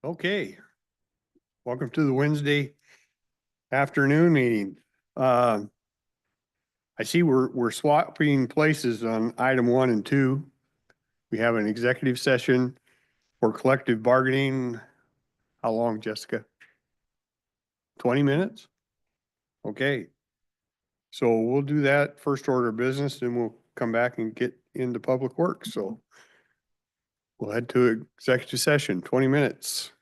Okay, welcome to the Wednesday afternoon meeting. Uh, I see we're swapping places on item 1 and 2. We have an executive session for collective bargaining. How long, Jessica? 20 minutes? Okay. So we'll do that first order of business, then we'll come back and get into public works. So we'll head to executive session, 20 minutes.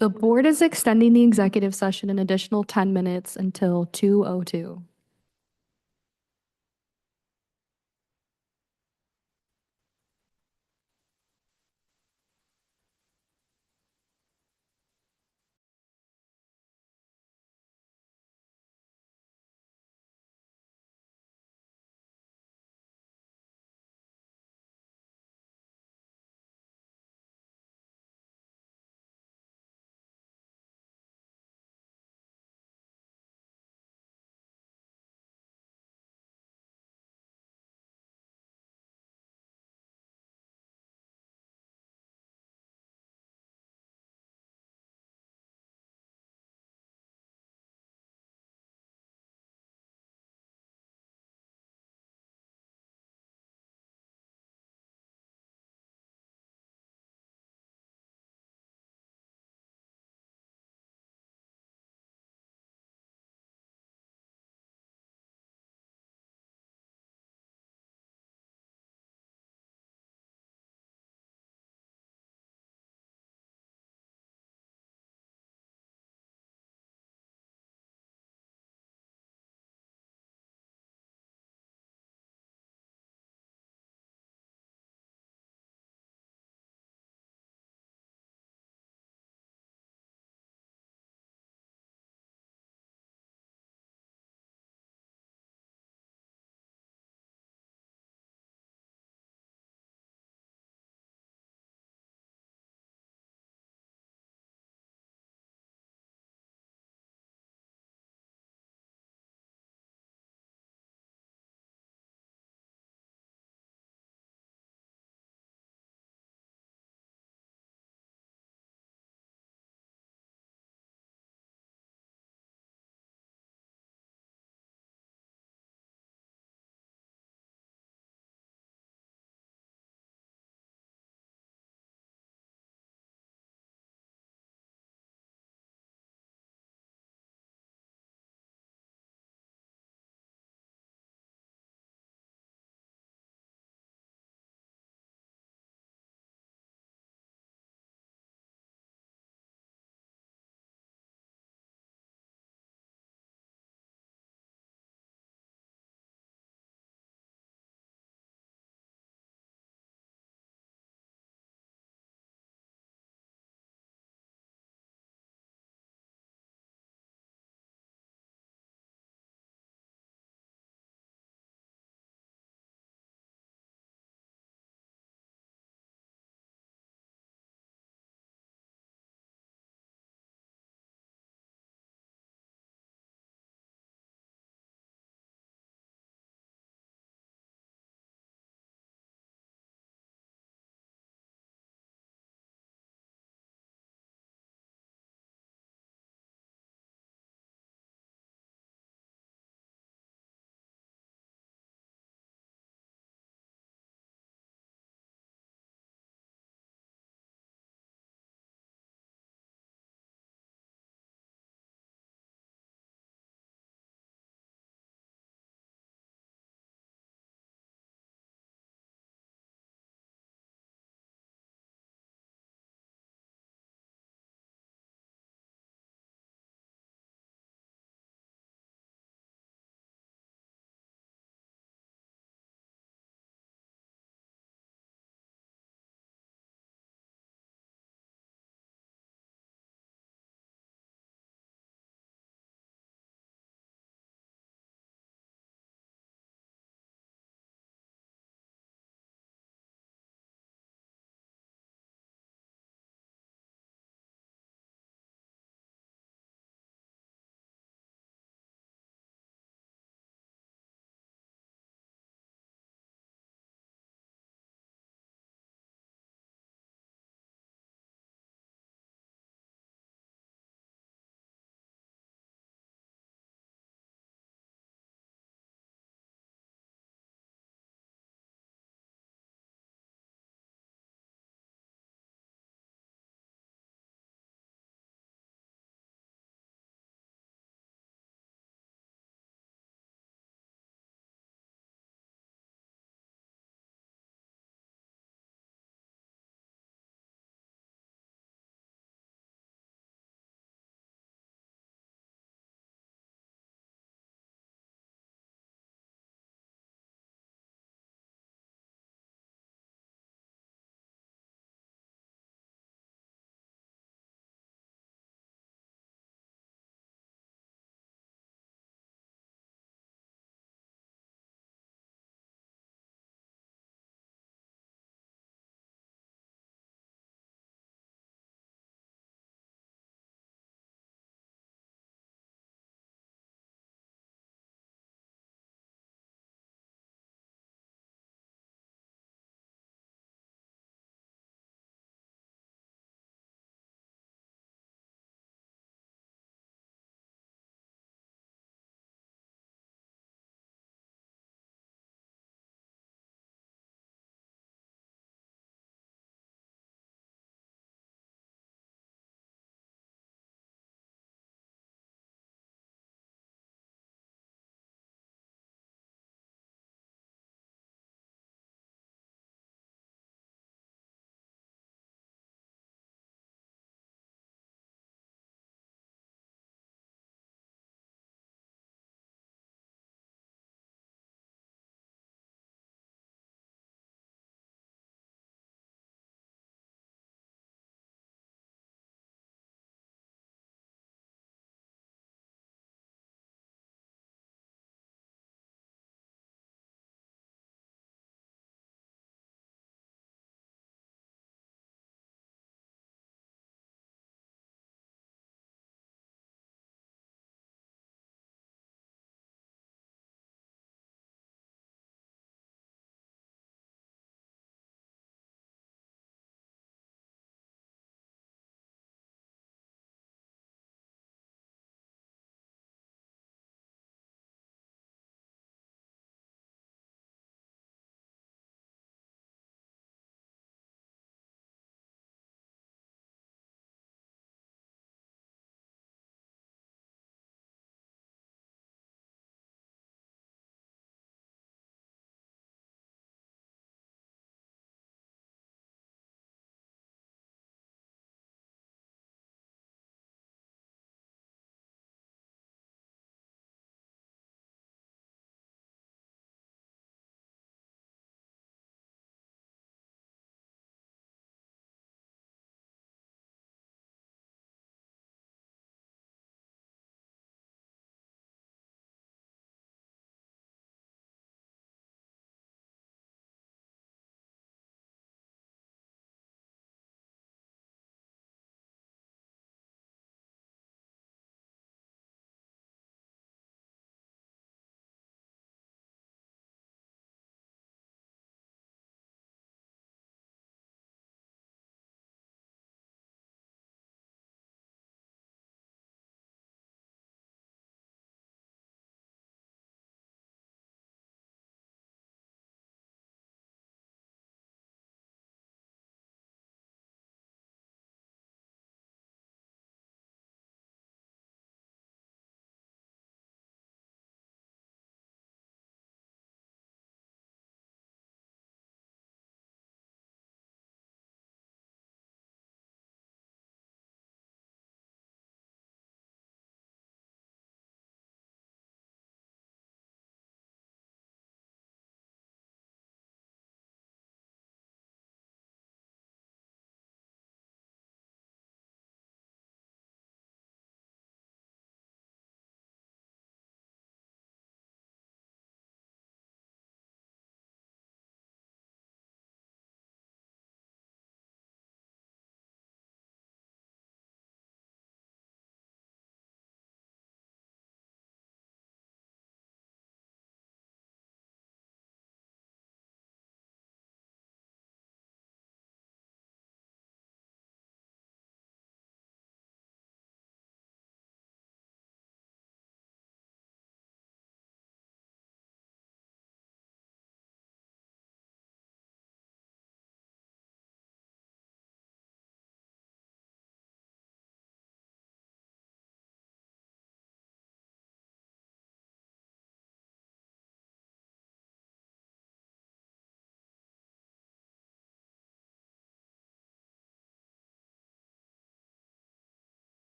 The board is extending the executive session an additional 10 minutes until 2:02.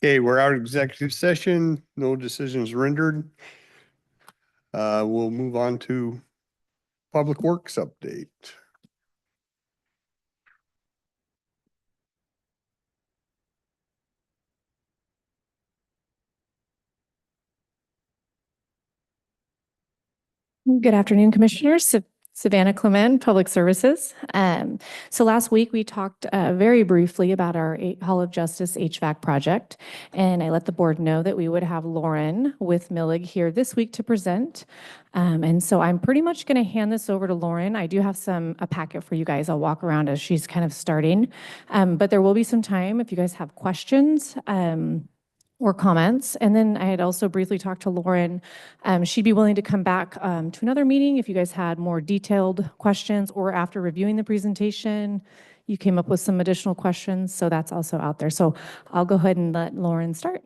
Okay, we're out of executive session, no decisions rendered. We'll move on to Public Works update. Good afternoon, Commissioners. Savannah Clement, Public Services. So last week we talked very briefly about our Hall of Justice HVAC project, and I let the board know that we would have Lauren with Millig here this week to present. And so I'm pretty much going to hand this over to Lauren. I do have a packet for you guys. I'll walk around as she's kind of starting, but there will be some time if you guys have questions. Or comments. And then I had also briefly talked to Lauren. She'd be willing to come back to another meeting if you guys had more detailed questions, or after reviewing the presentation, you came up with some additional questions. So that's also out there. So I'll go ahead and let Lauren start.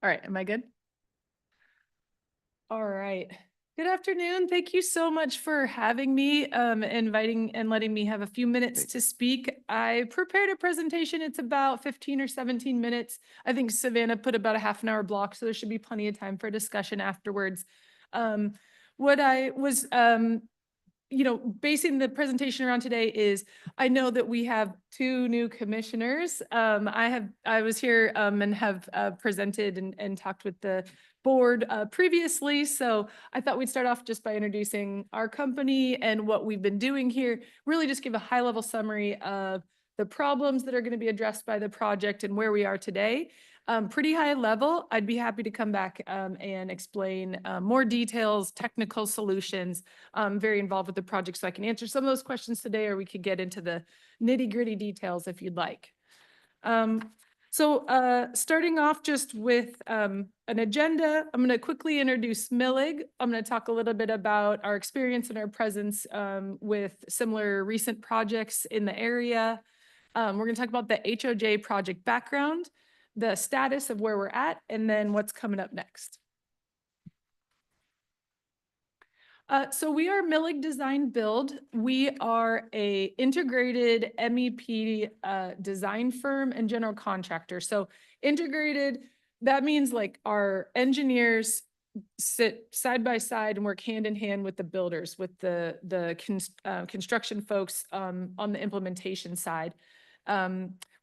All right, am I good? All right. Good afternoon. Thank you so much for having me, inviting and letting me have a few minutes to speak. I prepared a presentation. It's about 15 or 17 minutes. I think Savannah put about a half an hour block, so there should be plenty of time for discussion afterwards. What I was basing the presentation around today is, I know that we have two new commissioners. I was here and have presented and talked with the board previously. So I thought we'd start off just by introducing our company and what we've been doing here. Really just give a high level summary of the problems that are going to be addressed by the project and where we are today. Pretty high level. I'd be happy to come back and explain more details, technical solutions. I'm very involved with the project, so I can answer some of those questions today, or we could get into the nitty gritty details if you'd like. Starting off just with an agenda, I'm going to quickly introduce Millig. I'm going to talk a little bit about our experience and our presence with similar recent projects in the area. We're going to talk about the HOJ project background, the status of where we're at, and then what's coming up next. So we are Millig Design Build. We are a integrated MEP design firm and general contractor. So integrated, that means like our engineers sit side by side and work hand in hand with the builders, with the construction folks on the implementation side.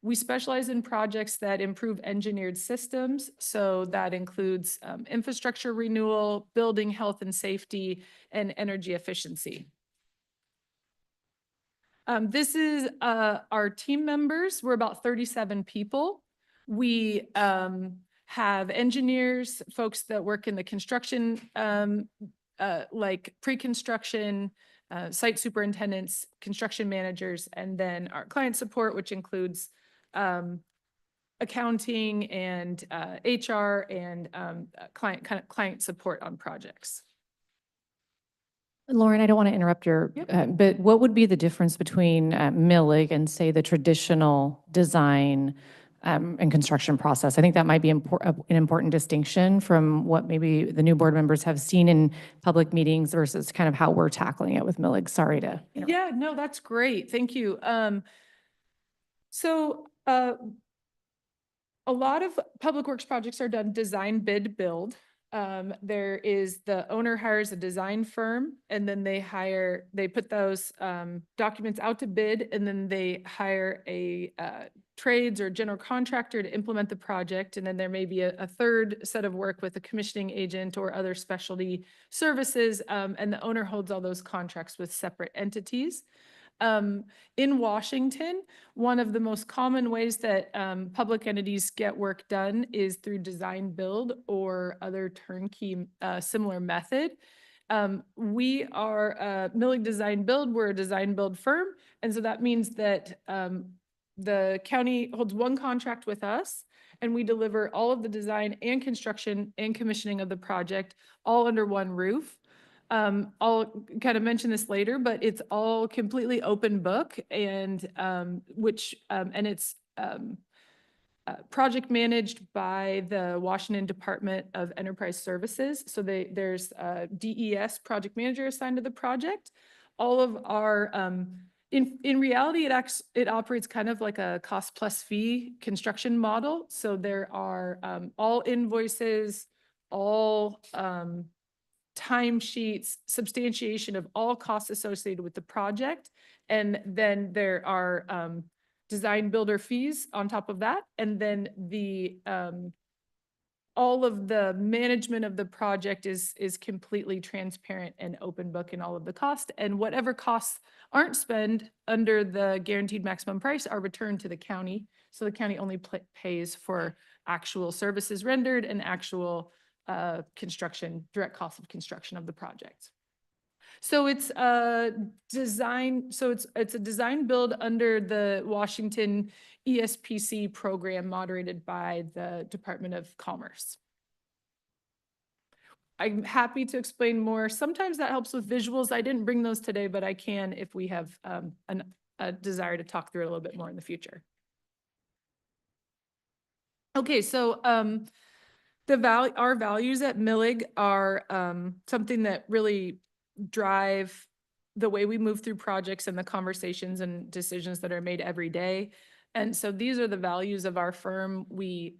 We specialize in projects that improve engineered systems. So that includes infrastructure renewal, building health and safety, and energy efficiency. This is our team members. We're about 37 people. We have engineers, folks that work in the construction, like pre-construction, site superintendents, construction managers, and then our client support, which includes accounting and HR and client support on projects. Lauren, I don't want to interrupt your, Yep. but what would be the difference between Millig and say the traditional design and construction process? I think that might be an important distinction from what maybe the new board members have seen in public meetings versus kind of how we're tackling it with Millig. Sorry to interrupt. Yeah, no, that's great. Thank you. A lot of public works projects are done design, bid, build. There is the owner hires a design firm, and then they put those documents out to bid, and then they hire a trades or general contractor to implement the project. And then there may be a third set of work with a commissioning agent or other specialty services, and the owner holds all those contracts with separate entities. In Washington, one of the most common ways that public entities get work done is through design build or other turnkey similar method. We are Millig Design Build. We're a design build firm. And so that means that the county holds one contract with us, and we deliver all of the design and construction and commissioning of the project all under one roof. I'll kind of mention this later, but it's all completely open book, and it's project managed by the Washington Department of Enterprise Services. So there's a DES project manager assigned to the project. all of our, in reality, it operates kind of like a cost plus fee construction model. So there are all invoices, all timesheets, substantiation of all costs associated with the project. And then there are design builder fees on top of that. And then the all of the management of the project is completely transparent and open book in all of the cost, and whatever costs aren't spent under the guaranteed maximum price are returned to the county. So the county only pays for actual services rendered and actual construction, direct cost of construction of the project. So it's a design, so it's a design build under the Washington ESPC program moderated by the Department of Commerce. I'm happy to explain more. Sometimes that helps with visuals. I didn't bring those today, but I can if we have a desire to talk through it a little bit more in the future. Okay, so our values at Millig are something that really drive the way we move through projects and the conversations and decisions that are made every day. And so these are the values of our firm. We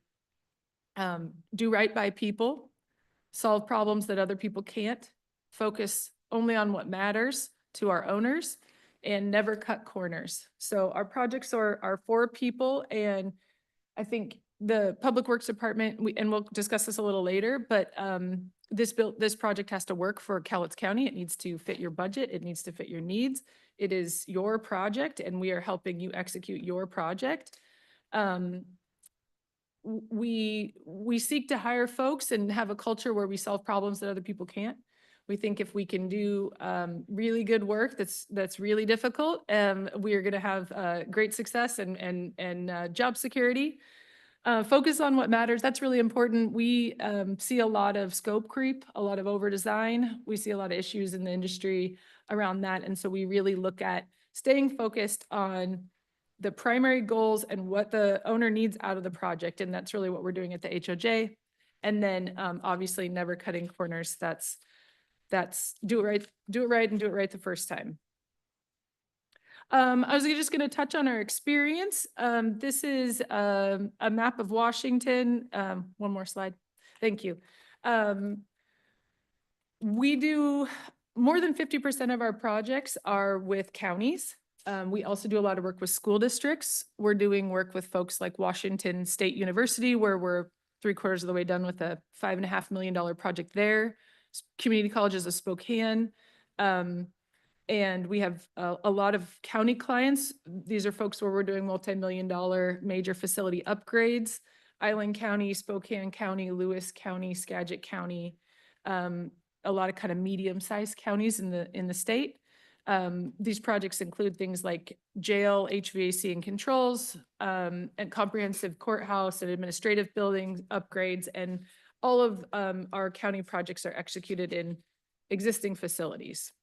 do right by people, solve problems that other people can't, focus only on what matters to our owners, and never cut corners. So our projects are for people, and I think the Public Works Department, and we'll discuss this a little later, but this project has to work for Cowlitz County. It needs to fit your budget. It needs to fit your needs. It is your project, and we are helping you execute your project. We seek to hire folks and have a culture where we solve problems that other people can't. We think if we can do really good work that's really difficult, we are going to have great success and job security. Focus on what matters. That's really important. We see a lot of scope creep, a lot of over design. We see a lot of issues in the industry around that. And so we really look at staying focused on the primary goals and what the owner needs out of the project. And that's really what we're doing at the HOJ. And then obviously never cutting corners. That's do it right and do it right the first time. I was just going to touch on our experience. This is a map of Washington. One more slide. Thank you. We do more than 50% of our projects are with counties. We also do a lot of work with school districts. We're doing work with folks like Washington State University, where we're 3/4 of the way done with a $5.5 million project there. Community colleges of Spokane. And we have a lot of county clients. These are folks where we're doing multi-million-dollar major facility upgrades. Island County, Spokane County, Lewis County, Skagit County, a lot of kind of medium-sized counties in the state. These projects include things like jail, HVAC and controls, and comprehensive courthouse and administrative building upgrades, and all of our county projects are executed in existing facilities.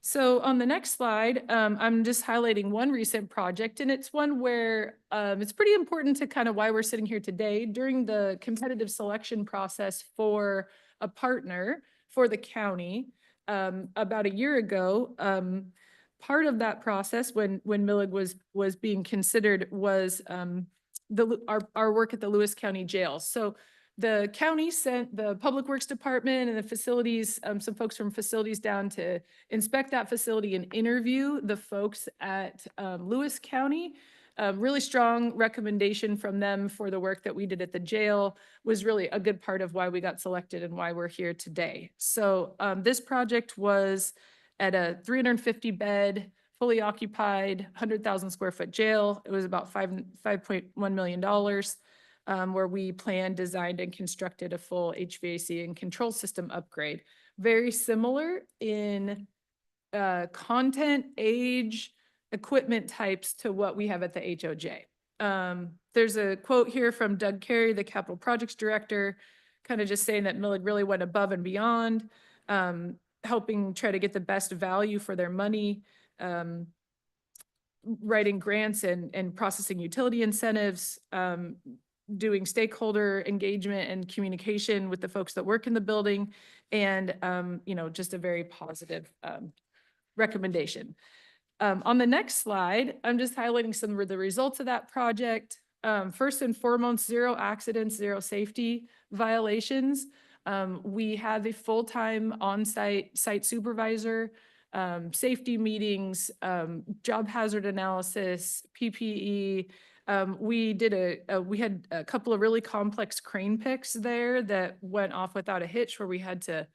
So on the next slide, I'm just highlighting one recent project, and it's one where it's pretty important to kind of why we're sitting here today. During the competitive selection process for a partner for the county about a year ago, part of that process when Millig was being considered was our work at the Lewis County Jail. So the county sent the Public Works Department and the facilities, some folks from facilities down to inspect that facility and interview the folks at Lewis County. Really strong recommendation from them for the work that we did at the jail was really a good part of why we got selected and why we're here today. So this project was at a 350 bed, fully occupied, 100,000 square foot jail. It was about $5.1 million. Where we planned, designed, and constructed a full HVAC and control system upgrade. Very similar in content, age, equipment types to what we have at the HOJ. There's a quote here from Doug Carey, the Capital Projects Director, kind of just saying that Millig really went above and beyond, helping try to get the best value for their money, writing grants and processing utility incentives, doing stakeholder engagement and communication with the folks that work in the building, and just a very positive recommendation. On the next slide, I'm just highlighting some of the results of that project. First and foremost, 0 accidents, 0 safety violations. We have a full-time on-site site supervisor, safety meetings, job hazard analysis, PPE. We had a couple of really complex crane picks there that went off without a hitch, where we had to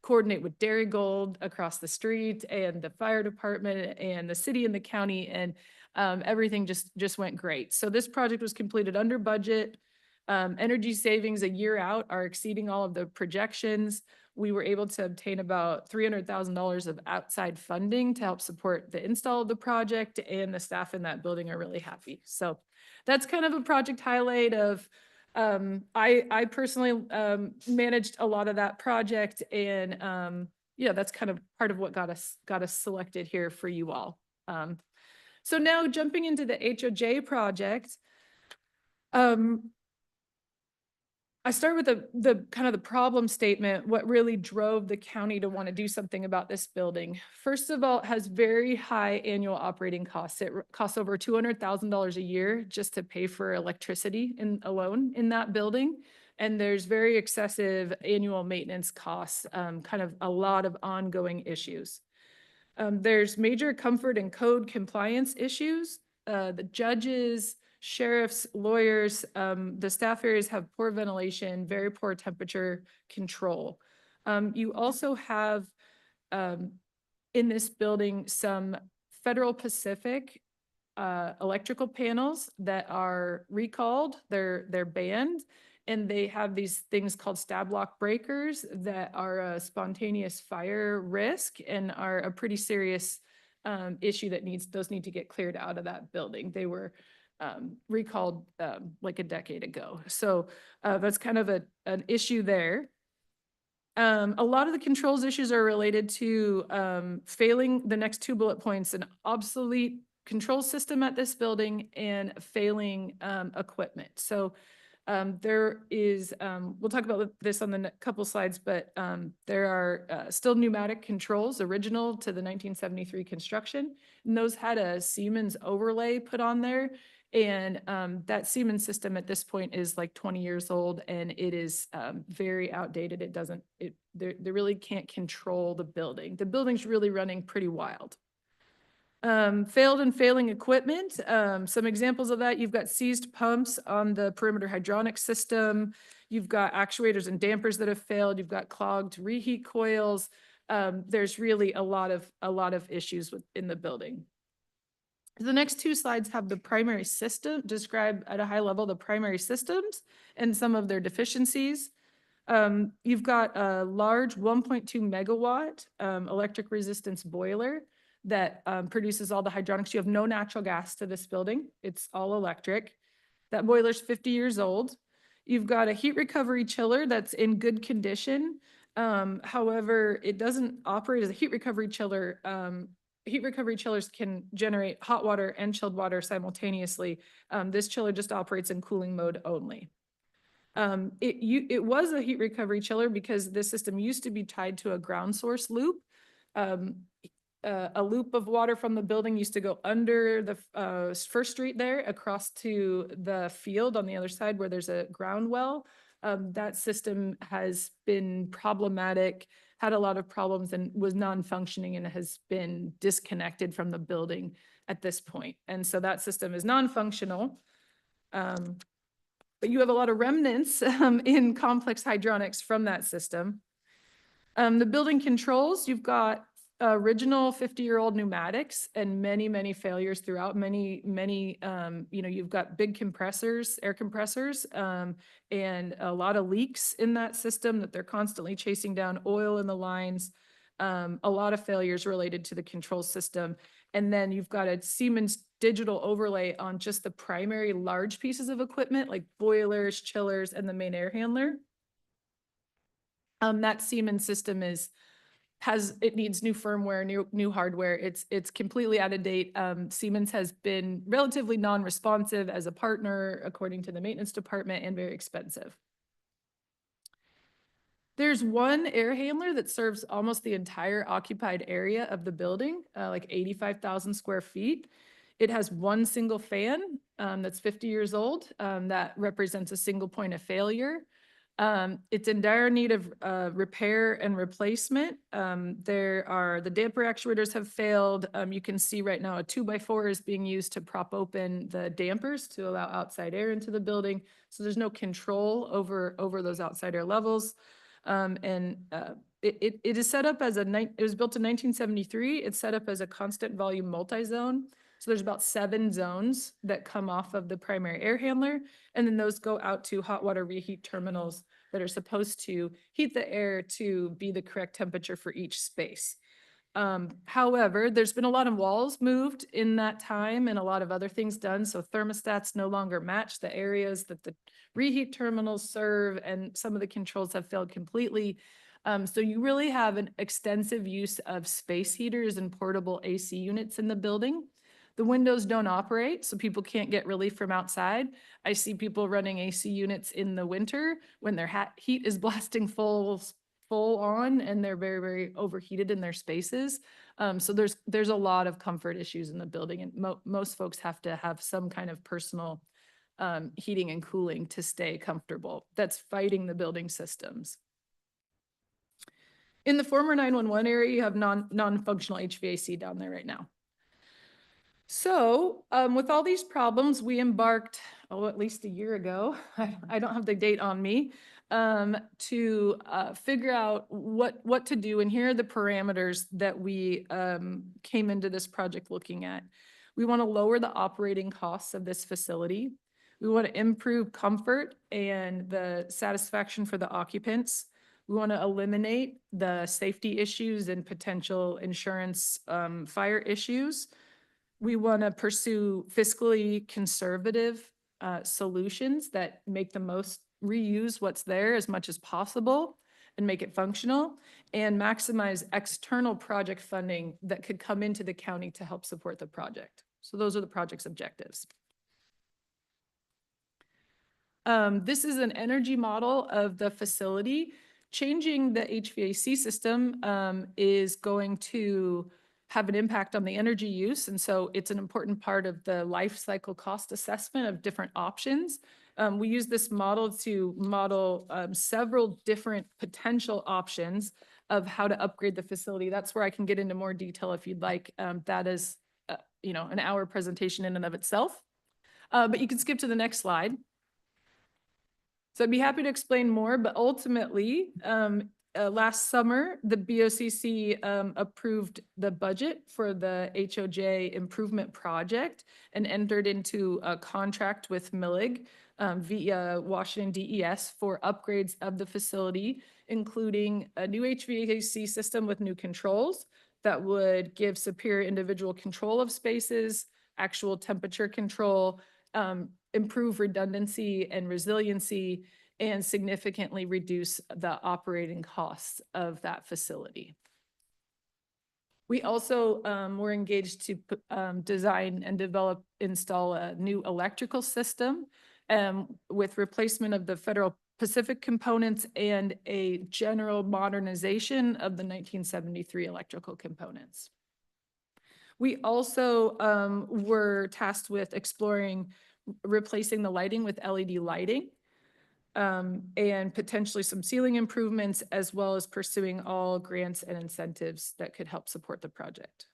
coordinate with Dairy Gold across the street and the fire department and the city and the county, and everything just went great. So this project was completed under budget. Energy savings a year out are exceeding all of the projections. We were able to obtain about $300,000 of outside funding to help support the install of the project, and the staff in that building are really happy. So that's kind of a project highlight of, I personally managed a lot of that project, and yeah, that's kind of part of what got us selected here for you all. So now jumping into the HOJ project, I start with the kind of the problem statement, what really drove the county to want to do something about this building. First of all, it has very high annual operating costs. It costs over $200,000 a year just to pay for electricity alone in that building. And there's very excessive annual maintenance costs, kind of a lot of ongoing issues. There's major comfort and code compliance issues. The judges, sheriffs, lawyers, the staff areas have poor ventilation, very poor temperature control. You also have in this building some Federal Pacific electrical panels that are recalled. They're banned, and they have these things called stab lock breakers that are a spontaneous fire risk and are a pretty serious issue that need to get cleared out of that building. They were recalled like a decade ago. So that's kind of an issue there. A lot of the controls issues are related to failing the next 2 bullet points, an obsolete control system at this building and failing equipment. So there is, we'll talk about this on the couple slides, but there are still pneumatic controls original to the 1973 construction, and those had a Siemens overlay put on there. And that Siemens system at this point is like 20 years old, and it is very outdated. They really can't control the building. The building's really running pretty wild. Failed and failing equipment. Some examples of that, you've got seized pumps on the perimeter hydronic system. You've got actuators and dampers that have failed. You've got clogged reheat coils. There's really a lot of issues in the building. The next 2 slides have the primary system, describe at a high level the primary systems and some of their deficiencies. You've got a large 1.2 megawatt electric resistance boiler that produces all the hydronics. You have no natural gas to this building. It's all electric. That boiler's 50 years old. You've got a heat recovery chiller that's in good condition. However, it doesn't operate as a heat recovery chiller. Heat recovery chillers can generate hot water and chilled water simultaneously. This chiller just operates in cooling mode only. It was a heat recovery chiller because this system used to be tied to a ground source loop. A loop of water from the building used to go under the First Street there across to the field on the other side where there's a ground well. That system has been problematic, had a lot of problems, and was non-functioning and has been disconnected from the building at this point. And so that system is non-functional. But you have a lot of remnants in complex hydronics from that system. The building controls, you've got original 50-year-old pneumatics and many failures throughout. You've got big compressors, air compressors, and a lot of leaks in that system that they're constantly chasing down, oil in the lines, a lot of failures related to the control system. And then you've got a Siemens digital overlay on just the primary large pieces of equipment like boilers, chillers, and the main air handler. That Siemens system it needs new firmware, new hardware. It's completely out of date. Siemens has been relatively non-responsive as a partner, according to the maintenance department, and very expensive. There's one air handler that serves almost the entire occupied area of the building, like 85,000 square feet. It has one single fan that's 50 years old that represents a single point of failure. It's in dire need of repair and replacement. The damper actuators have failed. You can see right now a 2x4 is being used to prop open the dampers to allow outside air into the building. So there's no control over those outside air levels. It is set up as it was built in 1973. It's set up as a constant volume multi-zone. So there's about 7 zones that come off of the primary air handler, and then those go out to hot water reheat terminals that are supposed to heat the air to be the correct temperature for each space. However, there's been a lot of walls moved in that time and a lot of other things done. So thermostats no longer match the areas that the reheat terminals serve, and some of the controls have failed completely. So you really have an extensive use of space heaters and portable AC units in the building. The windows don't operate, so people can't get relief from outside. I see people running AC units in the winter when their heat is blasting full on and they're very, very overheated in their spaces. So there's a lot of comfort issues in the building, and most folks have to have some kind of personal heating and cooling to stay comfortable. That's fighting the building systems. In the former 911 area, you have non-functional HVAC down there right now. So with all these problems, we embarked, at least a year ago, I don't have the date on me, to figure out what to do. And here are the parameters that we came into this project looking at. We want to lower the operating costs of this facility. We want to improve comfort and the satisfaction for the occupants. We want to eliminate the safety issues and potential insurance fire issues. We want to pursue fiscally conservative solutions that make the most, reuse what's there as much as possible and make it functional, and maximize external project funding that could come into the county to help support the project. So those are the project's objectives. This is an energy model of the facility. Changing the HVAC system is going to have an impact on the energy use. And so it's an important part of the life cycle cost assessment of different options. We use this model to model several different potential options of how to upgrade the facility. That's where I can get into more detail if you'd like. That is, an hour presentation in and of itself. But you can skip to the next slide. So I'd be happy to explain more, but ultimately, last summer, the BOCC approved the budget for the HOJ improvement project and entered into a contract with MILIG via Washington DES for upgrades of the facility, including a new HVAC system with new controls that would give superior individual control of spaces, actual temperature control, improve redundancy and resiliency, and significantly reduce the operating costs of that facility. We also were engaged to design and install a new electrical system with replacement of the Federal Pacific components and a general modernization of the 1973 electrical components. We also were tasked with exploring replacing the lighting with LED lighting and potentially some ceiling improvements, as well as pursuing all grants and incentives that could help support the project.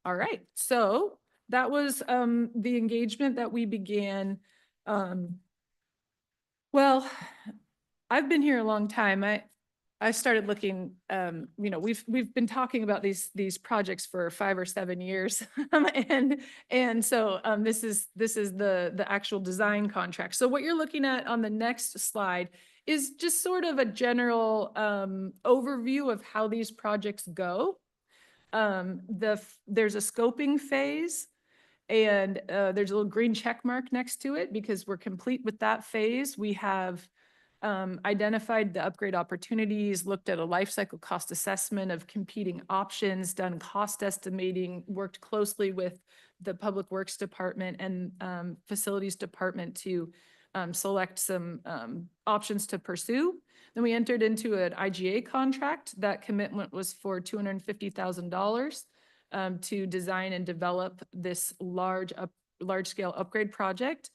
All right, so that was the engagement that we began. Well, I've been here a long time. I started looking, we've been talking about these projects for 5 or 7 years. and so this is the actual design contract. So what you're looking at on the next slide is just sort of a general overview of how these projects go. There's a scoping phase, and there's a little green check mark next to it because we're complete with that phase. We have identified the upgrade opportunities, looked at a life cycle cost assessment of competing options, done cost estimating, worked closely with the Public Works Department and Facilities Department to select some options to pursue. Then we entered into an IGA contract. That commitment was for $250,000 to design and develop this large-scale upgrade project.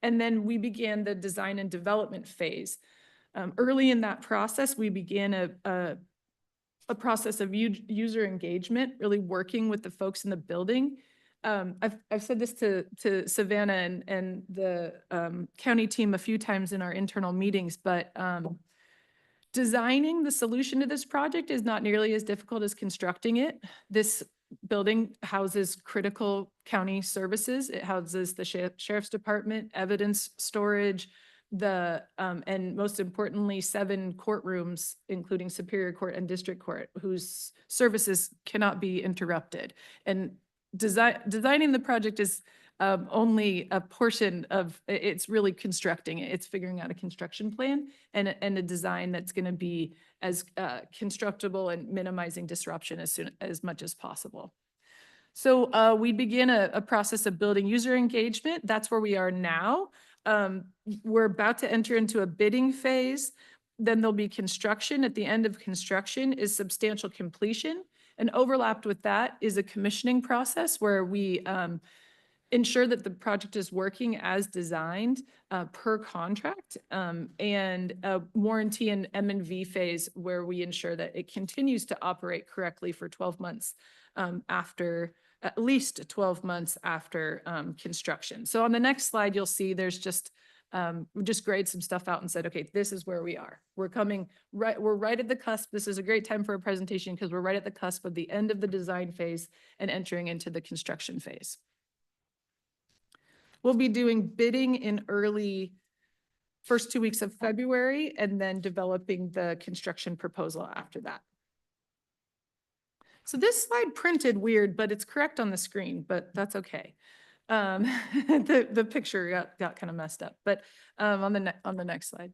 And then we began the design and development phase. Early in that process, we began a process of user engagement, really working with the folks in the building. I've said this to Savannah and the county team a few times in our internal meetings, but designing the solution to this project is not nearly as difficult as constructing it. This building houses critical county services. It houses the sheriff's department, evidence storage, and most importantly, 7 courtrooms, including Superior Court and District Court, whose services cannot be interrupted. And designing the project is only a portion of, it's really constructing it. It's figuring out a construction plan and a design that's going to be as constructible and minimizing disruption as much as possible. So we begin a process of building user engagement. That's where we are now. We're about to enter into a bidding phase. Then there'll be construction. At the end of construction is substantial completion. And overlapped with that is a commissioning process where we ensure that the project is working as designed per contract, and a warranty and M&V phase where we ensure that it continues to operate correctly for 12 months after, at least 12 months after construction. So on the next slide, you'll see there's just, we just grayed some stuff out and said, okay, this is where we are. We're right at the cusp. This is a great time for a presentation because we're right at the cusp of the end of the design phase and entering into the construction phase. We'll be doing bidding in early first 2 weeks of February and then developing the construction proposal after that. So this slide printed weird, but it's correct on the screen, but that's okay. The picture got kind of messed up, but on the next slide.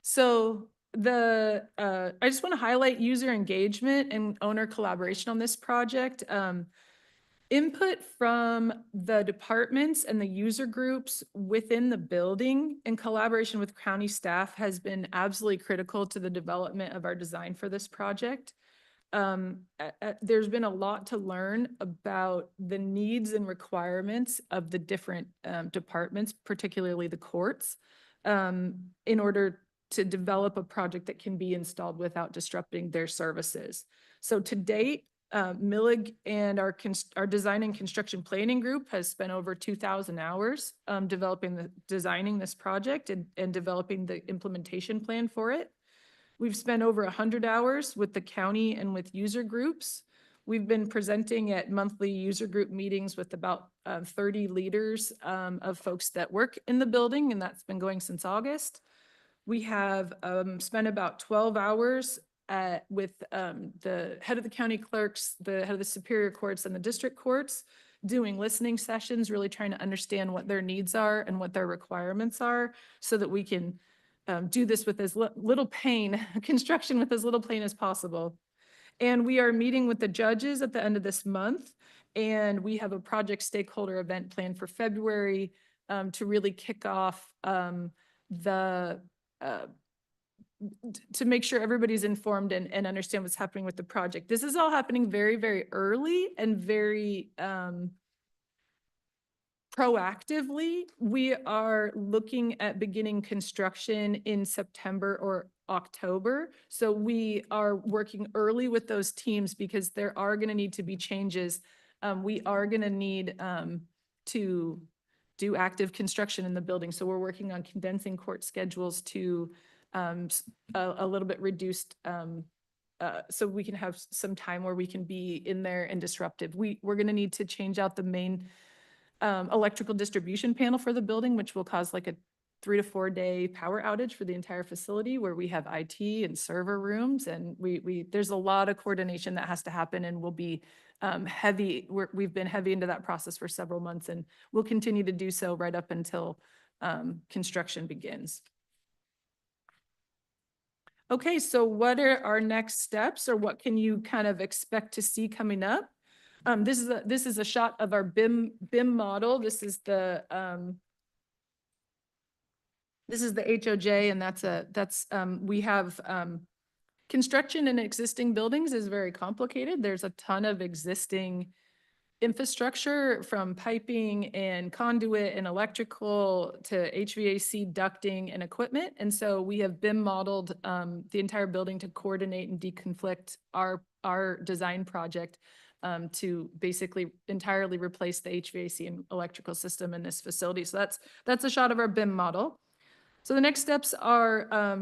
So I just want to highlight user engagement and owner collaboration on this project. Input from the departments and the user groups within the building in collaboration with county staff has been absolutely critical to the development of our design for this project. There's been a lot to learn about the needs and requirements of the different departments, particularly the courts, in order to develop a project that can be installed without disrupting their services. So to date, Millig and our design and construction planning group has spent over 2,000 hours designing this project and developing the implementation plan for it. We've spent over 100 hours with the county and with user groups. We've been presenting at monthly user group meetings with about 30 leaders of folks that work in the building, and that's been going since August. We have spent about 12 hours with the head of the county clerks, the head of the superior courts and the district courts, doing listening sessions, really trying to understand what their needs are and what their requirements are so that we can do this with as little pain, construction with as little pain as possible. And we are meeting with the judges at the end of this month, and we have a project stakeholder event planned for February to really kick off to make sure everybody's informed and understand what's happening with the project. This is all happening very, very early and very proactively. We are looking at beginning construction in September or October. So we are working early with those teams because there are going to need to be changes. We are going to need to do active construction in the building. So we're working on condensing court schedules to a little bit reduced so we can have some time where we can be in there and disruptive. We're going to need to change out the main electrical distribution panel for the building, which will cause like a 3 to 4 day power outage for the entire facility, where we have IT and server rooms, and there's a lot of coordination that has to happen, and we'll be heavy. We've been heavy into that process for several months, and we'll continue to do so right up until construction begins. Okay, so what are our next steps, or what can you kind of expect to see coming up? This is a shot of our BIM model. This is the This is the HOJ, and we have, construction in existing buildings is very complicated. There's a ton of existing infrastructure from piping and conduit and electrical to HVAC ducting and equipment. And so we have BIM modeled the entire building to coordinate and deconflict our design project to basically entirely replace the HVAC and electrical system in this facility. So that's a shot of our BIM model. So the next steps are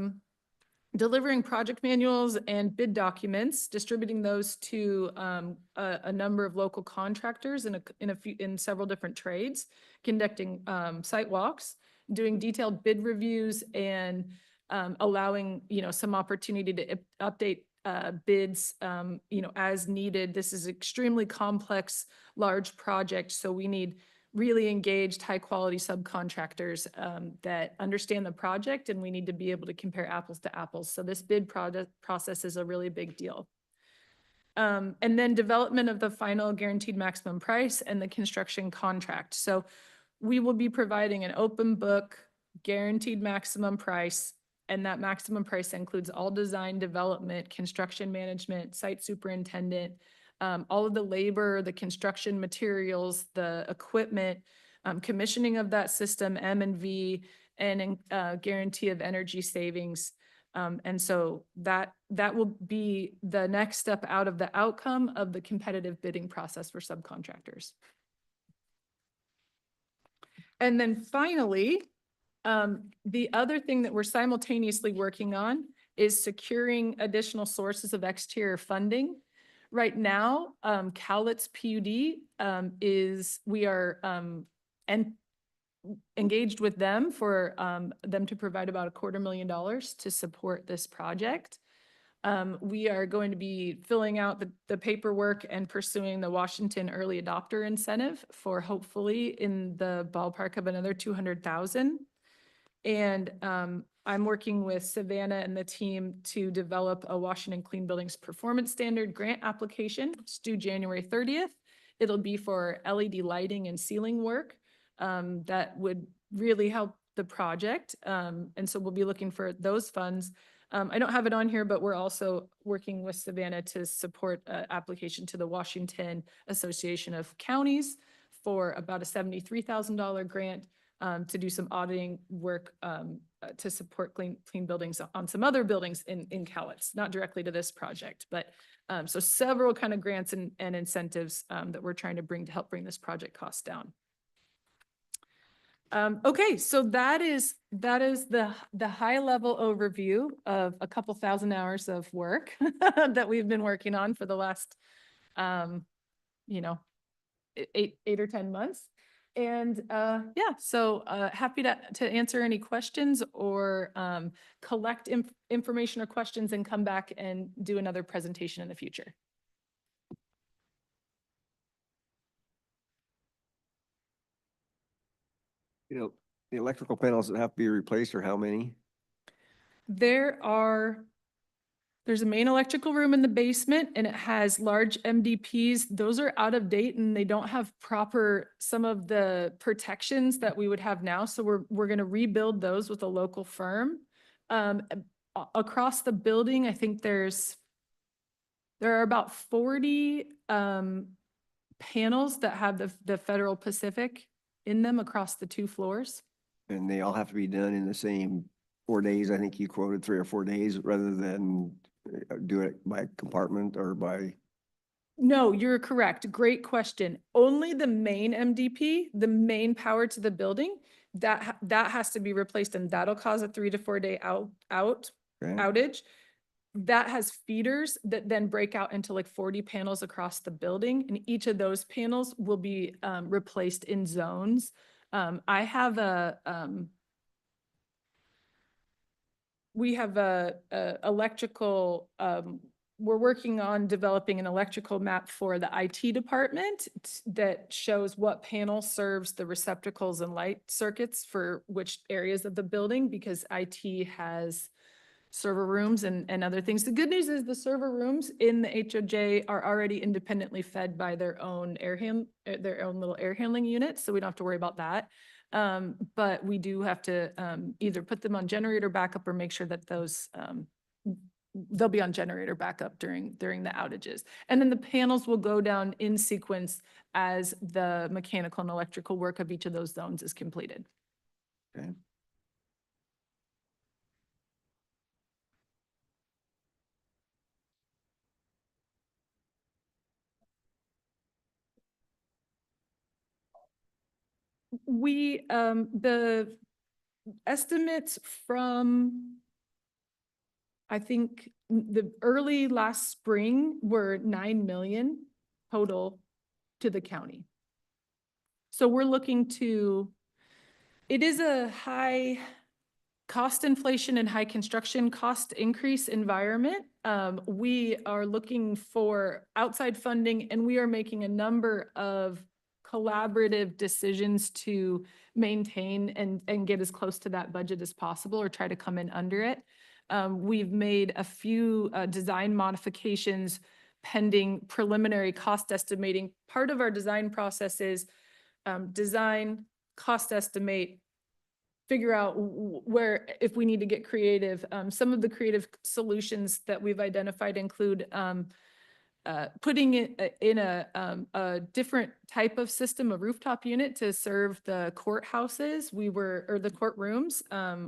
delivering project manuals and bid documents, distributing those to a number of local contractors in several different trades, conducting site walks, doing detailed bid reviews, and allowing some opportunity to update bids as needed. This is extremely complex, large project, so we need really engaged, high-quality subcontractors that understand the project, and we need to be able to compare apples to apples. So this bid process is a really big deal. And then development of the final guaranteed maximum price and the construction contract. So we will be providing an open book, guaranteed maximum price, and that maximum price includes all design, development, construction management, site superintendent, all of the labor, the construction materials, the equipment, commissioning of that system, M&V, and guarantee of energy savings. And so that will be the next step out of the outcome of the competitive bidding process for subcontractors. And then finally, the other thing that we're simultaneously working on is securing additional sources of exterior funding. Right now, Cowlitz PUD we are engaged with them for them to provide about $250,000 to support this project. We are going to be filling out the paperwork and pursuing the Washington Early Adopter Incentive for hopefully in the ballpark of another $200,000. And I'm working with Savannah and the team to develop a Washington Clean Buildings Performance Standard grant application. It's due January 30th. It'll be for LED lighting and ceiling work that would really help the project. And so we'll be looking for those funds. I don't have it on here, but we're also working with Savannah to support an application to the Washington Association of Counties for about a $73,000 grant to do some auditing work to support clean buildings on some other buildings in Cowlitz, not directly to this project, but so several kind of grants and incentives that we're trying to bring to help bring this project cost down. Okay, so that is the high level overview of a couple thousand hours of work that we've been working on for the last 8 or 10 months. And yeah, so happy to answer any questions or collect information or questions and come back and do another presentation in the future. The electrical panels that have to be replaced, or how many? There's a main electrical room in the basement and it has large MDPs. Those are out of date and they don't have some of the protections that we would have now. So we're going to rebuild those with a local firm. Across the building, I think there are about 40 panels that have the Federal Pacific in them across the 2 floors. And they all have to be done in the same 4 days. I think you quoted 3 or 4 days rather than do it by compartment or by. No, you're correct. Great question. Only the main MDP, the main power to the building, that has to be replaced, and that'll cause a 3 to 4 day outage. That has feeders that then break out into like 40 panels across the building, and each of those panels will be replaced in zones. We have a electrical, we're working on developing an electrical map for the IT department that shows what panel serves the receptacles and light circuits for which areas of the building, because IT has server rooms and other things. The good news is the server rooms in the HOJ are already independently fed by their own little air handling units, so we don't have to worry about that. But we do have to either put them on generator backup or make sure that those they'll be on generator backup during the outages. And then the panels will go down in sequence as the mechanical and electrical work of each of those zones is completed. Okay. We, the estimates from, I think, the early last spring were 9 million total to the county. So we're looking to, it is a high cost inflation and high construction cost increase environment. We are looking for outside funding, and we are making a number of collaborative decisions to maintain and get as close to that budget as possible or try to come in under it. We've made a few design modifications pending preliminary cost estimating. Part of our design process is design, cost estimate, figure out where, if we need to get creative. Some of the creative solutions that we've identified include putting it in a different type of system, a rooftop unit to serve the courthouses. Or the courtrooms.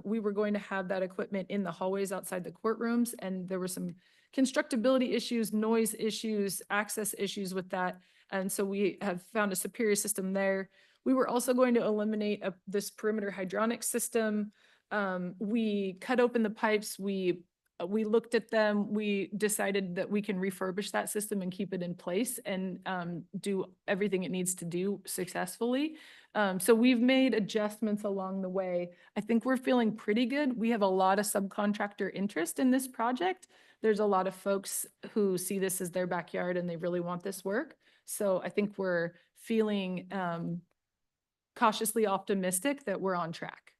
We were going to have that equipment in the hallways outside the courtrooms, and there were some constructability issues, noise issues, access issues with that. And so we have found a superior system there. We were also going to eliminate this perimeter hydronic system. We cut open the pipes. We looked at them. We decided that we can refurbish that system and keep it in place and do everything it needs to do successfully. So we've made adjustments along the way. I think we're feeling pretty good. We have a lot of subcontractor interest in this project. There's a lot of folks who see this as their backyard and they really want this work. So I think we're feeling cautiously optimistic that we're on track.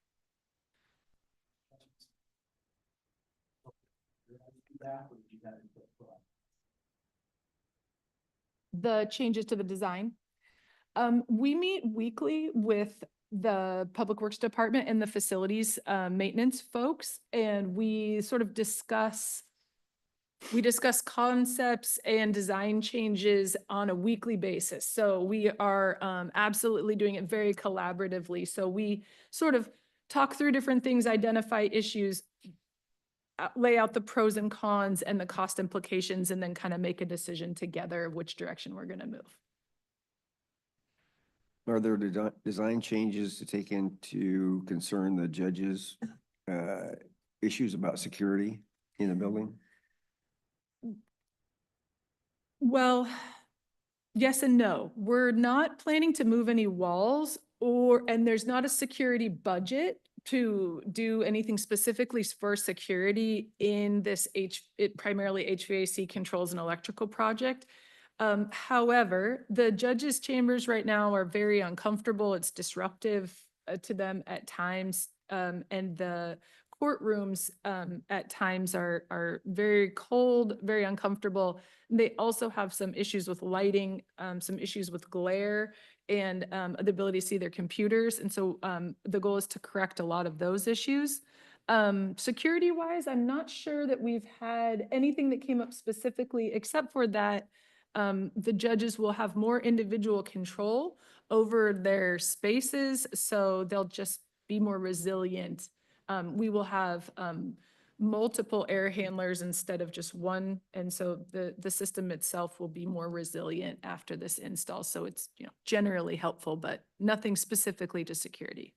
The changes to the design. We meet weekly with the Public Works Department and the facilities maintenance folks, and we sort of discuss concepts and design changes on a weekly basis. So we are absolutely doing it very collaboratively. So we sort of talk through different things, identify issues, lay out the pros and cons and the cost implications, and then kind of make a decision together which direction we're going to move. Are there design changes to take into concern the judges' issues about security in the building? Well, yes and no. We're not planning to move any walls and there's not a security budget to do anything specifically for security in this primarily HVAC controls and electrical project. However, the judges' chambers right now are very uncomfortable. It's disruptive to them at times. And the courtrooms at times are very cold, very uncomfortable. They also have some issues with lighting, some issues with glare, and the ability to see their computers. And so the goal is to correct a lot of those issues. Security wise, I'm not sure that we've had anything that came up specifically, except for that the judges will have more individual control over their spaces, so they'll just be more resilient. We will have multiple air handlers instead of just one, and so the system itself will be more resilient after this install. So it's generally helpful, but nothing specifically to security.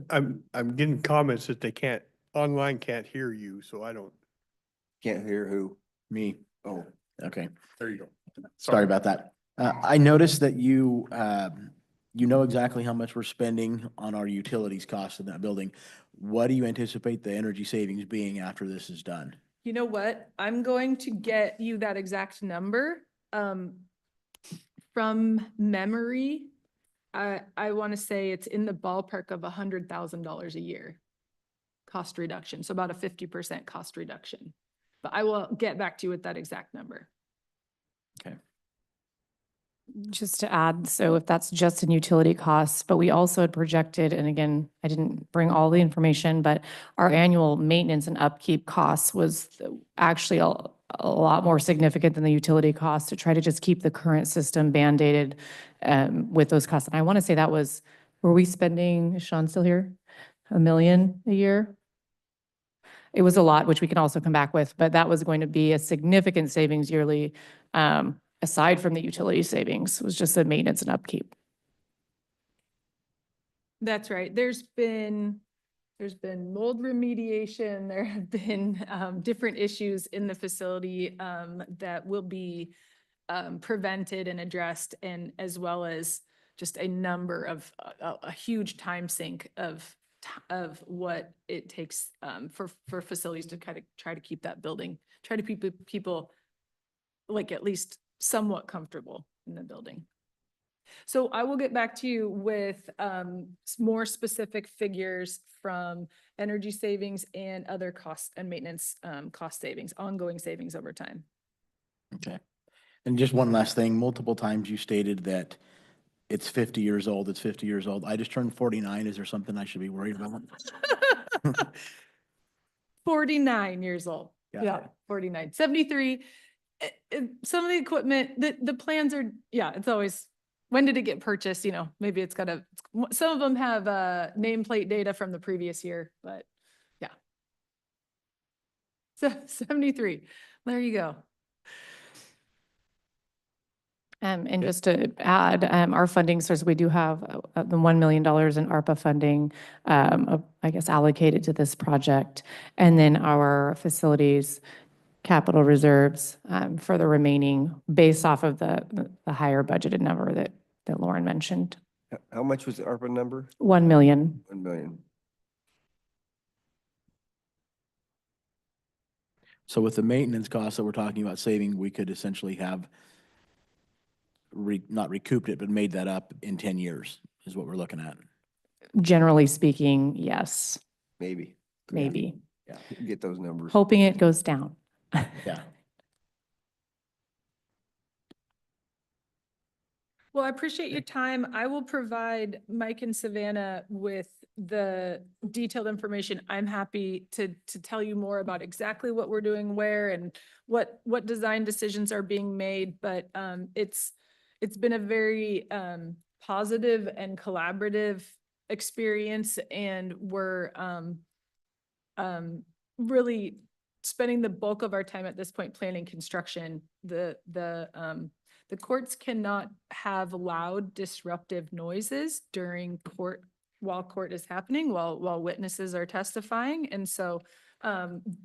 I'm getting comments that they online can't hear you, so I don't, Can't hear who? Me. Oh, Okay, there you go. sorry about that. I noticed that you know exactly how much we're spending on our utilities costs in that building. What do you anticipate the energy savings being after this is done? You know what? I'm going to get you that exact number. From memory, I want to say it's in the ballpark of $100,000 a year cost reduction. So about a 50% cost reduction. But I will get back to you with that exact number. Okay. Just to add, so if that's just in utility costs, but we also had projected, and again, I didn't bring all the information, but our annual maintenance and upkeep costs was actually a lot more significant than the utility costs to try to just keep the current system band-aided with those costs. And I want to say that was, were we spending, is Sean still here? $1 million a year? It was a lot, which we can also come back with, but that was going to be a significant savings yearly, aside from the utility savings, was just the maintenance and upkeep. That's right. There's been mold remediation. There have been different issues in the facility that will be prevented and addressed, and as well as just a number of a huge time sink of what it takes for facilities to kind of try to keep that building, try to keep people like at least somewhat comfortable in the building. So I will get back to you with more specific figures from energy savings and other costs and maintenance cost savings, ongoing savings over time. Okay. And just one last thing, multiple times you stated that it's 50 years old, it's 50 years old. I just turned 49. Is there something I should be worried about? 49 years old. Got Yeah, it. 49, 73. Some of the equipment, the plans are, yeah, it's always, when did it get purchased? You know, maybe it's got a, some of them have nameplate data from the previous year, but yeah. So 73, there you go. And just to add, our funding source, we do have the $1 million in ARPA funding, I guess, allocated to this project. And then our facilities capital reserves for the remaining, based off of the higher budgeted number that Lauren mentioned, How much was the ARPA number? 1 million. 1 million. So with the maintenance costs that we're talking about saving, we could essentially have not recouped it, but made that up in 10 years is what we're looking at. Generally speaking, yes, Maybe. maybe. Yeah, get those numbers. Hoping it goes down. Yeah. Well, I appreciate your time. I will provide Mike and Savannah with the detailed information. I'm happy to tell you more about exactly what we're doing where and what design decisions are being made. But it's been a very positive and collaborative experience, and we're really spending the bulk of our time at this point planning construction. The courts cannot have loud disruptive noises during court, while court is happening, while witnesses are testifying. And so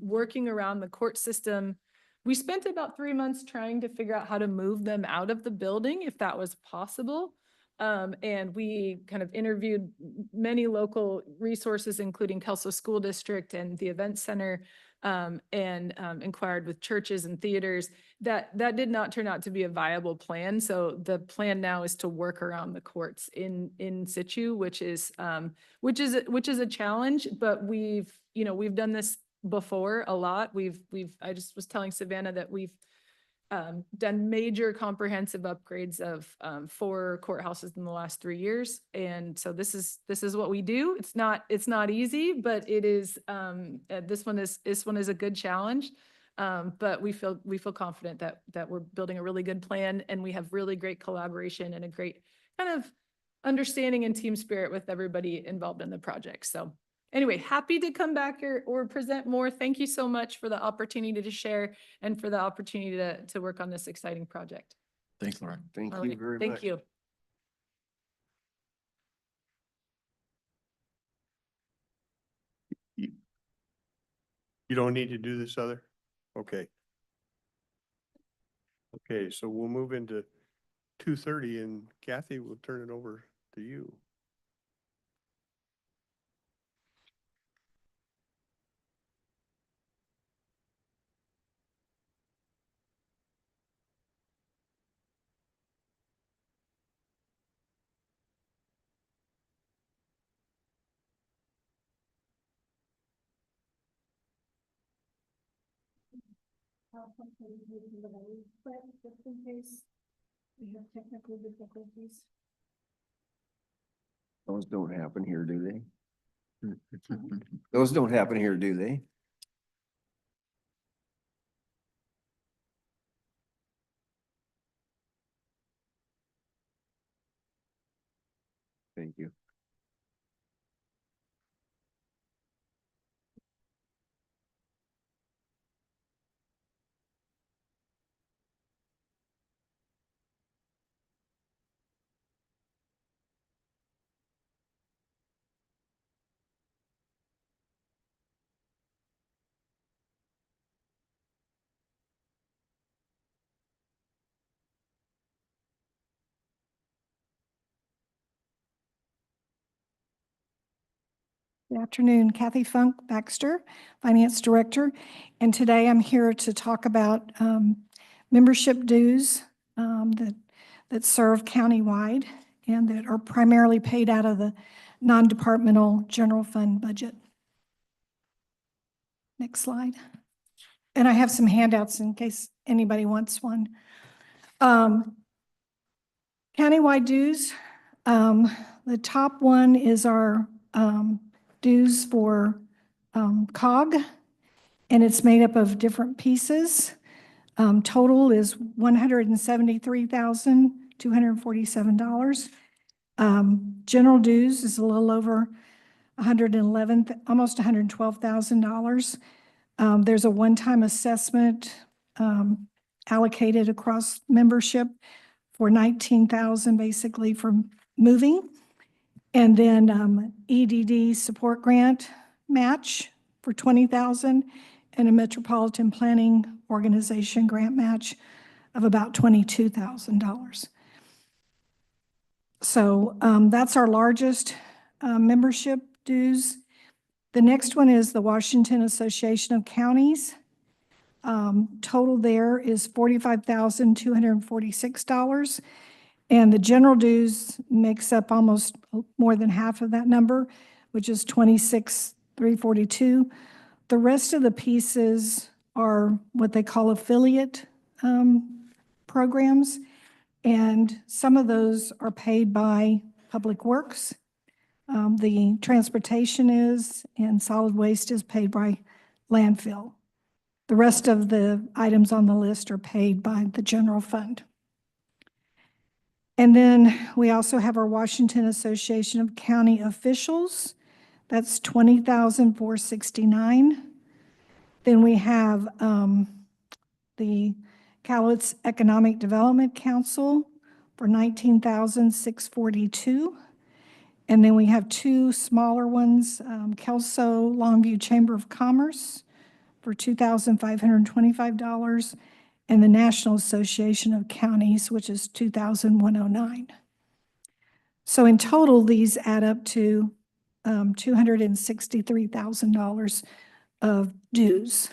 working around the court system, we spent about 3 months trying to figure out how to move them out of the building if that was possible. And we kind of interviewed many local resources, including Kelso School District and the Event Center, and inquired with churches and theaters. That did not turn out to be a viable plan. So the plan now is to work around the courts in situ, which is a challenge, but we've done this before a lot. I just was telling Savannah that we've done major comprehensive upgrades of 4 courthouses in the last 3 years. And so this is what we do. It's not easy, but it is, this one is a good challenge. But we feel confident that we're building a really good plan, and we have really great collaboration and a great kind of understanding and team spirit with everybody involved in the project. So anyway, happy to come back here or present more. Thank you so much for the opportunity to share and for the opportunity to work on this exciting project. Thanks, Lauren. Thank All you right, very much. thank you. You don't need to do this other? Okay. Okay, so we'll move into 2:30 and Kathy will turn it over to you. Just in case We have technical difficulties. Those don't happen here, do they? Those don't happen here, do they? Thank you. Good afternoon, Kathy Funk Baxter, Finance Director. And today I'm here to talk about membership dues that serve countywide and that are primarily paid out of the non-departmental general fund budget. Next slide. And I have some handouts in case anybody wants one. Countywide dues, the top one is our dues for COG, and it's made up of different pieces. Total is $173,247. General dues is a little over almost $112,000. There's a one-time assessment allocated across membership for $19,000 basically for moving. And then EDD support grant match for $20,000 and a metropolitan planning organization grant match of about $22,000. So that's our largest membership dues. The next one is the Washington Association of Counties. Total there is $45,246. And the general dues makes up almost more than half of that number, which is $26,342. The rest of the pieces are what they call affiliate programs, and some of those are paid by Public Works. The transportation is, and solid waste is paid by landfill. The rest of the items on the list are paid by the general fund. And then we also have our Washington Association of County Officials. That's $20,469. Then we have the Cowlitz Economic Development Council for $19,642. And then we have two smaller ones, Kelso Longview Chamber of Commerce for $2,525. And the National Association of Counties, which is $2,109. So in total, these add up to $263,000 of dues.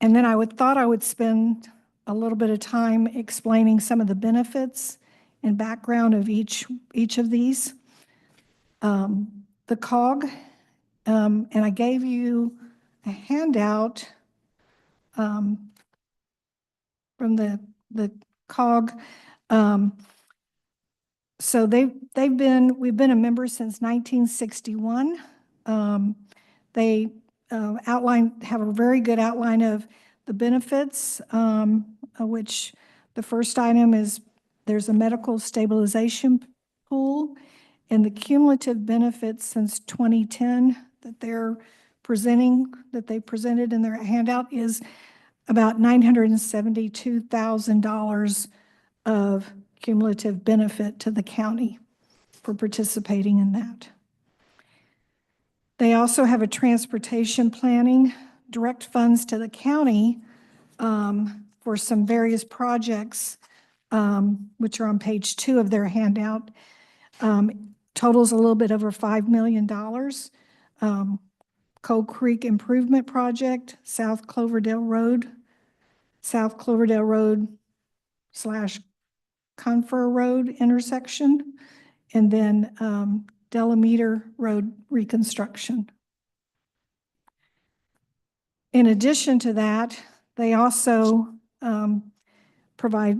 And then thought I would spend a little bit of time explaining some of the benefits and background of each of these. The COG, and I gave you a handout from the COG. So we've been a member since 1961. They have a very good outline of the benefits, which the first item is there's a medical stabilization pool, and the cumulative benefits since 2010 that they presented in their handout is about $972,000 of cumulative benefit to the county for participating in that. They also have a transportation planning, direct funds to the county for some various projects, which are on page 2 of their handout. Totals a little bit over $5 million. Cold Creek Improvement Project, South Cloverdale Road / Confer Road intersection, and then Delameter Road reconstruction. In addition to that, they also provide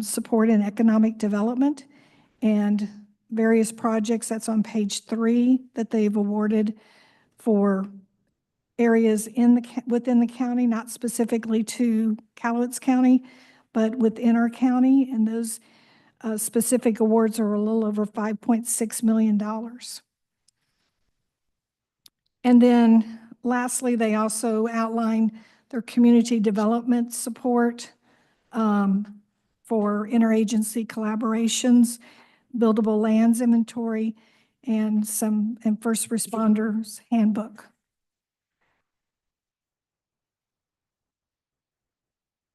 support and economic development, and various projects, that's on page 3, that they've awarded for areas within the county, not specifically to Cowlitz County, but within our county, and those specific awards are a little over $5.6 million. And then lastly, they also outline their community development support for interagency collaborations, buildable lands inventory, and first responders handbook.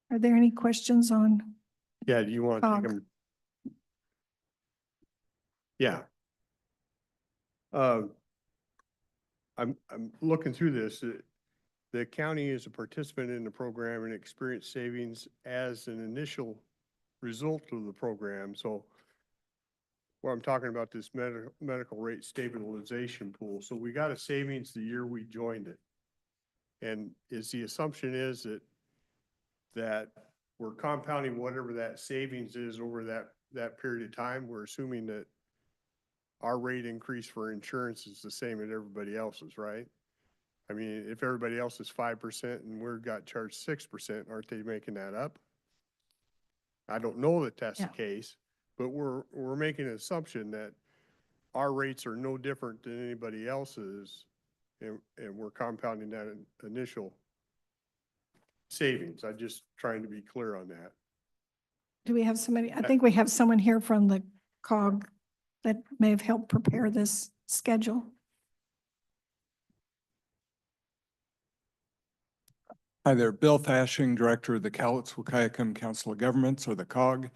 Are there any questions on? Yeah, do you want to take COG. them? Yeah. I'm looking through this. The county is a participant in the program and experienced savings as an initial result of the program. So what I'm talking about, this medical rate stabilization pool. So we got a savings the year we joined it. And the assumption is that we're compounding whatever that savings is over that period of time. We're assuming that our rate increase for insurance is the same as everybody else's, right? I mean, if everybody else is 5% and we're got charged 6%, aren't they making that up? I don't know that that's the case, but we're making an assumption that our rates are no different than anybody else's, and we're compounding that initial savings. I'm just trying to be clear on that. Do we have somebody? I think we have someone here from the COG that may have helped prepare this schedule. Hi there, Bill Fashing, Director of the Cowlitz-Wahkiakum Council of Governments, or the COG.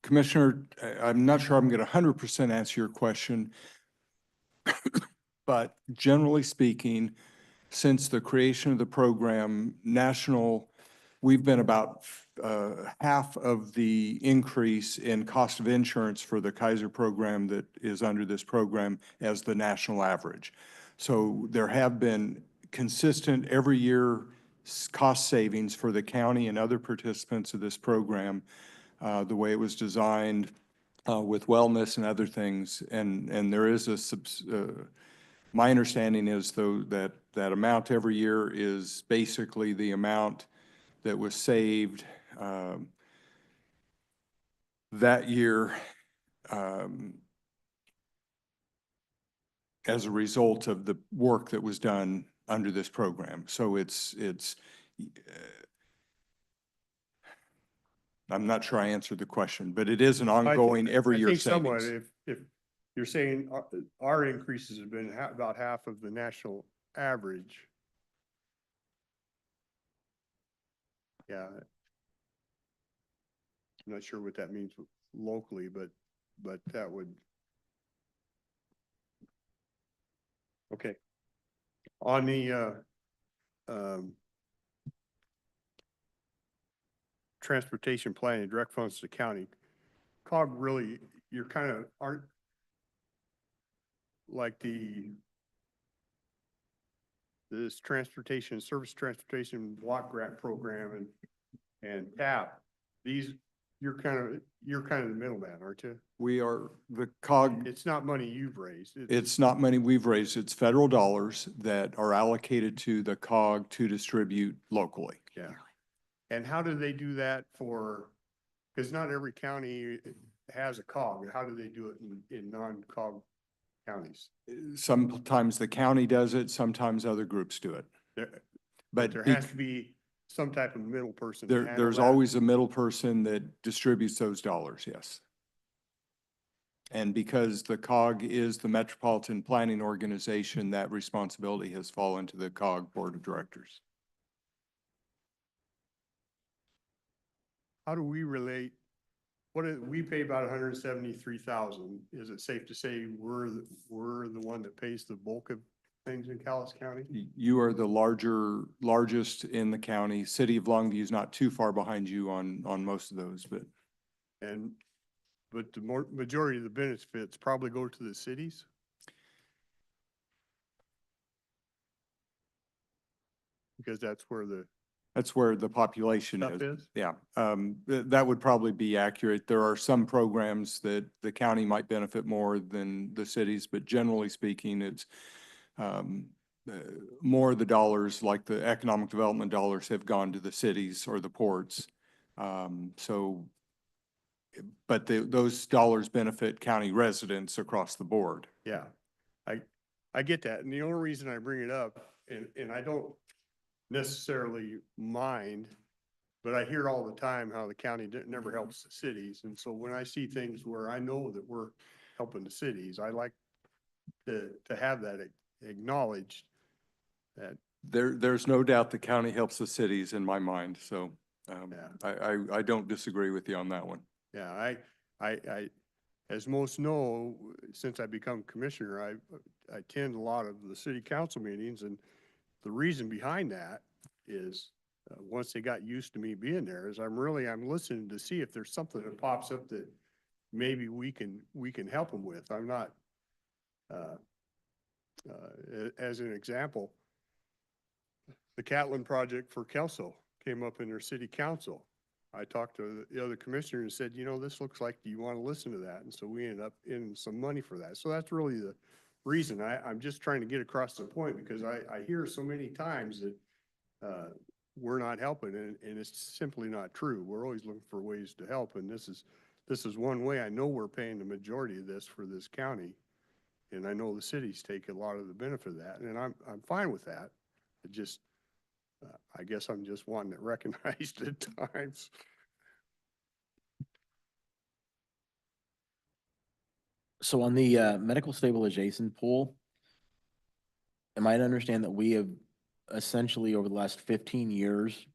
Commissioner, I'm not sure I'm going to 100% answer your question, but generally speaking, since the creation of the program, we've been about half of the increase in cost of insurance for the Kaiser program that is under this program as the national average. So there have been consistent every year cost savings for the county and other participants of this program, the way it was designed with wellness and other things. And there is my understanding is though that amount every year is basically the amount that was saved that year as a result of the work that was done under this program. So I'm not sure I answered the question, but it is an ongoing every year savings. Somewhat, if you're saying our increases have been about half of the national average. Yeah. I'm not sure what that means locally, but that would. Okay. On the transportation planning, direct funds to the county, COG really, you're kind of aren't like this service transportation block grant program and TAP. These, you're kind of the middleman, aren't you? We are the COG. It's not money you've raised. It's not money we've raised. It's federal dollars that are allocated to the COG to distribute locally. Yeah. And how do they do that because not every county has a COG. How do they do it in non-COG counties? Sometimes the county does it, sometimes other groups do it. But there has to be some type of middle person. There's always a middle person that distributes those dollars, yes. And because the COG is the Metropolitan Planning Organization, that responsibility has fallen to the COG Board of Directors. How do we relate? We pay about 173,000. Is it safe to say we're the one that pays the bulk of things in Cowlitz County? You are the largest in the county. City of Longview is not too far behind you on most of those, but the majority of the benefits probably go to the cities. Because that's where the That's where the population Stuff is. is? Yeah, that would probably be accurate. There are some programs that the county might benefit more than the cities, but generally speaking, it's um, more of the dollars, like the economic development dollars, have gone to the cities or the ports. So, but those dollars benefit county residents across the board. Yeah, I get that. And the only reason I bring it up, and I don't necessarily mind, but I hear all the time how the county never helps the cities. And so when I see things where I know that we're helping the cities, I like to have that acknowledged that, There's no doubt the county helps the cities in my mind, so Yeah. I don't disagree with you on that one. yeah, as most know, since I become commissioner, I attend a lot of the city council meetings, and the reason behind that is, once they got used to me being there, is I'm listening to see if there's something that pops up that maybe we can help them with. I'm not, as an example, the Catlin project for Kelso came up in their city council. I talked to the other commissioner and said, this looks like, do you want to listen to that? And so we ended up in some money for that. So that's really the reason. I'm just trying to get across the point, because I hear so many times that we're not helping, and it's simply not true. We're always looking for ways to help, and this is one way. I know we're paying the majority of this for this county, and I know the cities take a lot of the benefit of that, and I'm fine with that. It just, I guess I'm just wanting it recognized at times. So on the medical stabilization pool, am I to understand that we have essentially over the last 15 years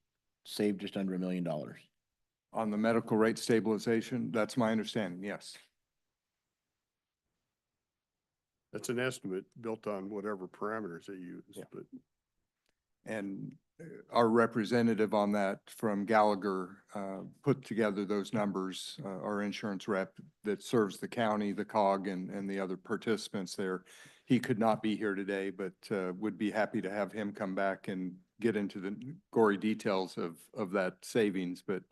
saved just under $1 million? On the medical rate stabilization, that's my understanding, yes. That's an estimate built on whatever parameters they use, Yeah. but And our representative on that from Gallagher put together those numbers, our insurance rep that serves the county, the COG, and the other participants there. He could not be here today, but would be happy to have him come back and get into the gory details of that savings. But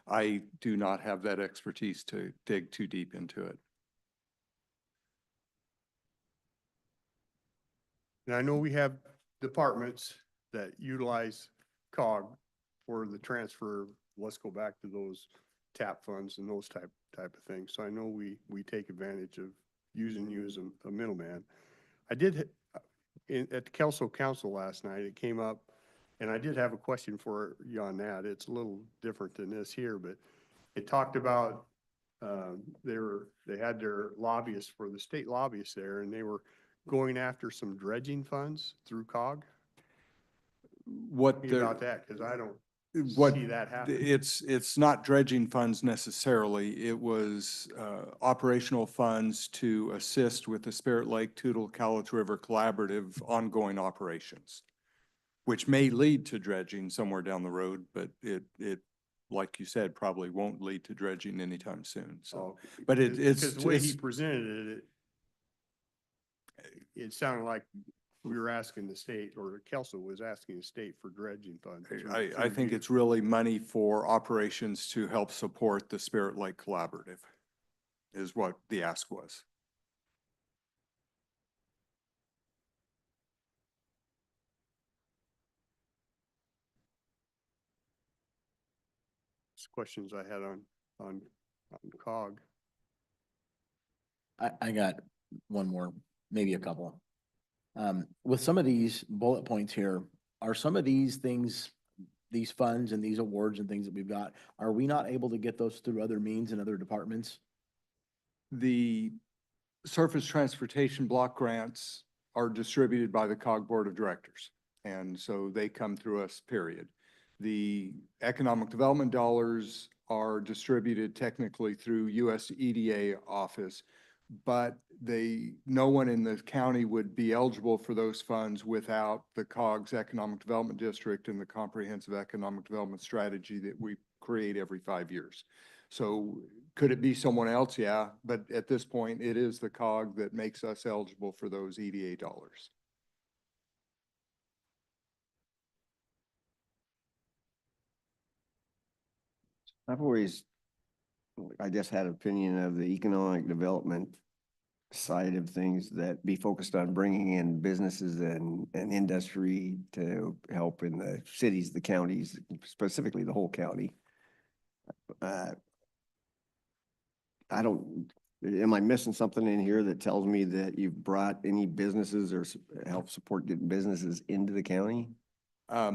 I do not have that expertise to dig too deep into it. and I know we have departments that utilize COG for the transfer. Let's go back to those TAP funds and those type of things. So I know we take advantage of using you as a middleman. I did, at the Kelso Council last night, it came up, and I did have a question for you on that. It's a little different than this here, but it talked about, they had their lobbyists for the state lobbyists there, and they were going after some dredging funds through COG. What Me the- about that, because I don't What, see that happen. it's not dredging funds necessarily. It was operational funds to assist with the Spirit Lake Toutle Cowlitz River Collaborative ongoing operations, which may lead to dredging somewhere down the road, but it, like you said, probably won't lead to dredging anytime soon. So, Oh, but it's, because the way he it's, presented it sounded like we were asking the state, or Kelso was asking the state for dredging funds. I think it's really money for operations to help support the Spirit Lake Collaborative is what the ask was. Questions I had on COG. I got one more, maybe a couple. With some of these bullet points here, are some of these things, these funds and these awards and things that we've got, are we not able to get those through other means in other departments? The surface transportation block grants are distributed by the COG Board of Directors. And so they come through us, period. The economic development dollars are distributed technically through US EDA office, but no one in the county would be eligible for those funds without the COG's Economic Development District and the Comprehensive Economic Development Strategy that we create every 5 years. So could it be someone else? Yeah, but at this point, it is the COG that makes us eligible for those EDA dollars. I've always, I guess, had opinion of the economic development side of things that be focused on bringing in businesses and industry to help in the cities, the counties, specifically the whole county. Uh, I don't, am I missing something in here that tells me that you've brought any businesses or help support getting businesses into the county? Let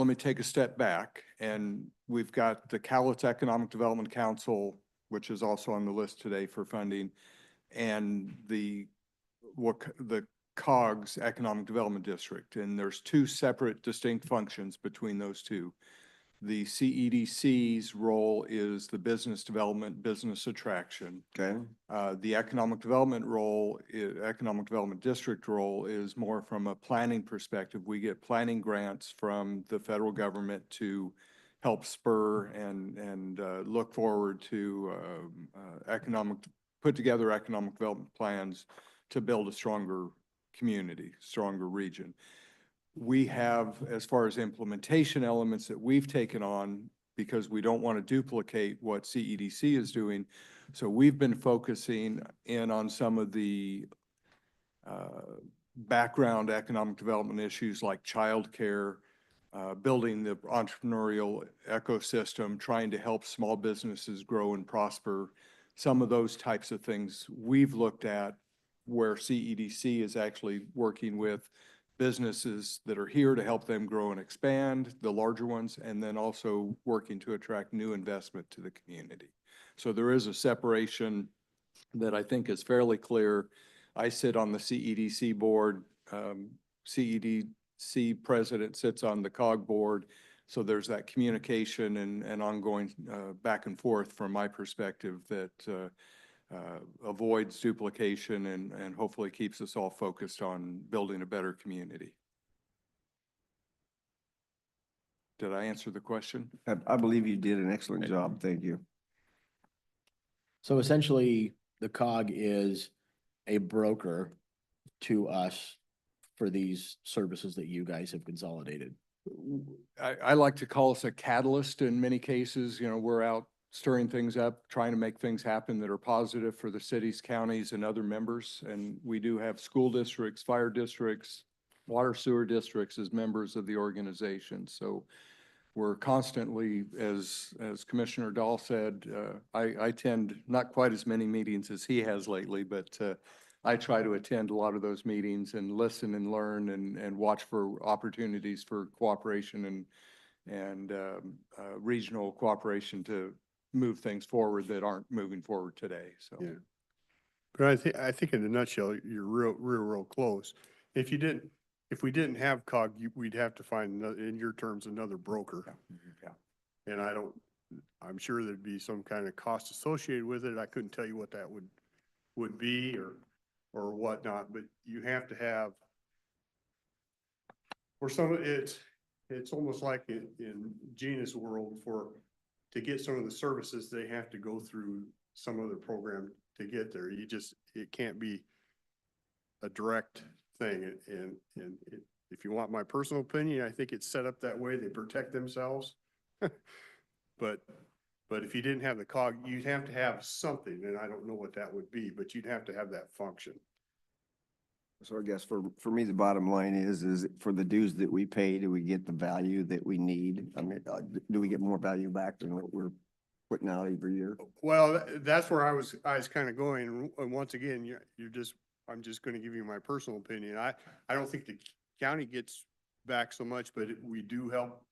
me take a step back, and we've got the Cowlitz Economic Development Council, which is also on the list today for funding, and the COGS Economic Development District, and there's two separate distinct functions between those two. The CEDC's role is the business development, business attraction. Okay, The economic development role, economic development district role is more from a planning perspective. We get planning grants from the federal government to help spur and look forward to put together economic development plans to build a stronger community, stronger region. We have, as far as implementation elements that we've taken on, because we don't want to duplicate what CEDC is doing. So we've been focusing in on some of the background economic development issues like childcare, building the entrepreneurial ecosystem, trying to help small businesses grow and prosper. Some of those types of things we've looked at where CEDC is actually working with businesses that are here to help them grow and expand, the larger ones, and then also working to attract new investment to the community. So there is a separation that I think is fairly clear. I sit on the CEDC board. CEDC president sits on the COG board. So there's that communication and ongoing back and forth from my perspective that avoids duplication and hopefully keeps us all focused on building a better community. Did I answer the question? I believe you did an excellent job. Thank you. So essentially, the COG is a broker to us for these services that you guys have consolidated. I like to call us a catalyst in many cases. You know, we're out stirring things up, trying to make things happen that are positive for the cities, counties, and other members. And we do have school districts, fire districts, water sewer districts as members of the organization. So we're constantly, as Commissioner Dahl said, I attend not quite as many meetings as he has lately, but I try to attend a lot of those meetings and listen and learn and watch for opportunities for cooperation and regional cooperation to move things forward that aren't moving forward today. So. Yeah. But I think in a nutshell, you're real close. If we didn't have COG, we'd have to find, in your terms, another broker. Yeah. And I'm sure there'd be some kind of cost associated with it. I couldn't tell you what that would be or whatnot, but you have to have, for some, it's almost like in Gina's world, to get some of the services, they have to go through some other program to get there. It can't be a direct thing. And if you want my personal opinion, I think it's set up that way. They protect themselves. But if you didn't have the COG, you'd have to have something, and I don't know what that would be, but you'd have to have that function. So I guess for me, the bottom line is for the dues that we pay, do we get the value that we need? I mean, do we get more value back than what we're putting out every year? Well, that's where I was kind of going. And once again, I'm just going to give you my personal opinion. I don't think the county gets back so much, but we do help.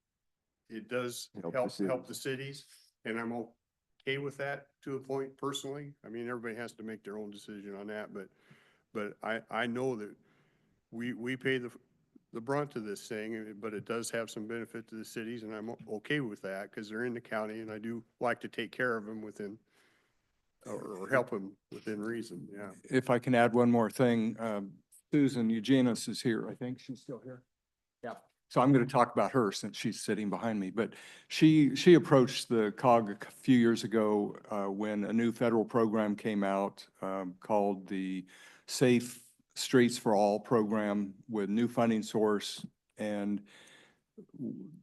It does help the cities, and I'm okay with that to a point personally. I mean, everybody has to make their own decision on that, but I know that we pay the brunt of this thing, but it does have some benefit to the cities, and I'm okay with that because they're in the county, and I do like to take care of them within, or help them within reason. Yeah. If I can add one more thing, Susan Eugenius is here. I think she's still here. Yeah. So I'm going to talk about her since she's sitting behind me, but she approached the COG a few years ago when a new federal program came out called the Safe Streets for All program with new funding source. And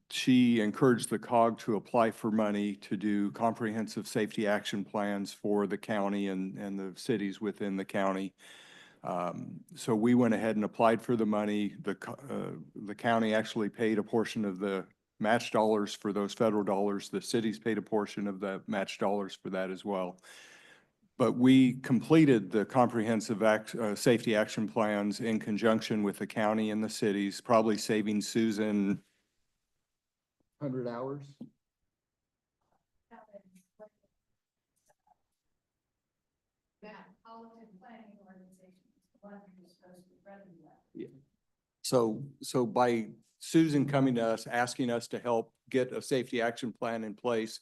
she encouraged the COG to apply for money to do comprehensive safety action plans for the county and the cities within the county. So we went ahead and applied for the money. The county actually paid a portion of the match dollars for those federal dollars. The cities paid a portion of the match dollars for that as well. But we completed the comprehensive safety action plans in conjunction with the county and the cities, probably saving Susan 100 hours. So by Susan coming to us, asking us to help get a safety action plan in place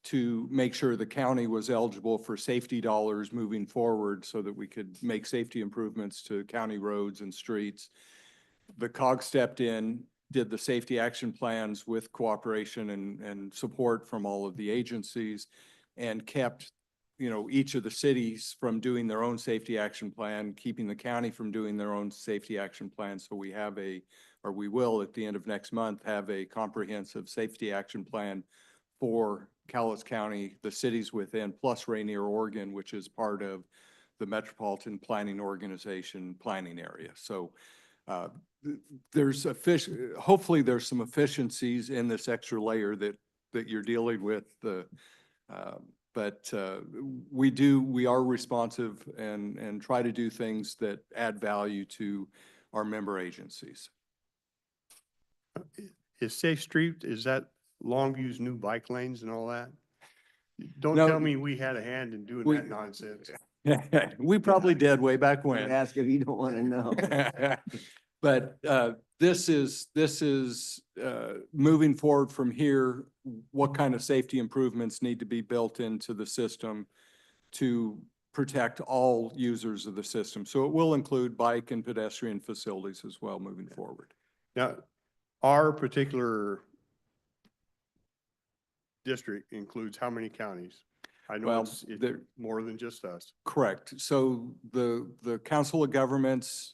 to make sure the county was eligible for safety dollars moving forward so that we could make safety improvements to county roads and streets. The COG stepped in, did the safety action plans with cooperation and support from all of the agencies, and kept, each of the cities from doing their own safety action plan, keeping the county from doing their own safety action plan. So we have we will at the end of next month have a comprehensive safety action plan for Cowlitz County, the cities within, plus Rainier, Oregon, which is part of the Metropolitan Planning Organization planning area. So hopefully there's some efficiencies in this extra layer that you're dealing with. But we are responsive and try to do things that add value to our member agencies. Is Safe Street, is that Longview's new bike lanes and all that? Don't No. tell me we had a hand in doing We- that nonsense. We probably did way back Don't when. ask if you don't want to know. But this is moving forward from here. What kind of safety improvements need to be built into the system to protect all users of the system? So it will include bike and pedestrian facilities as well moving forward. Now, our particular district includes how many counties? I know Well, it's there- more than just us. Correct. So the Council of Governments,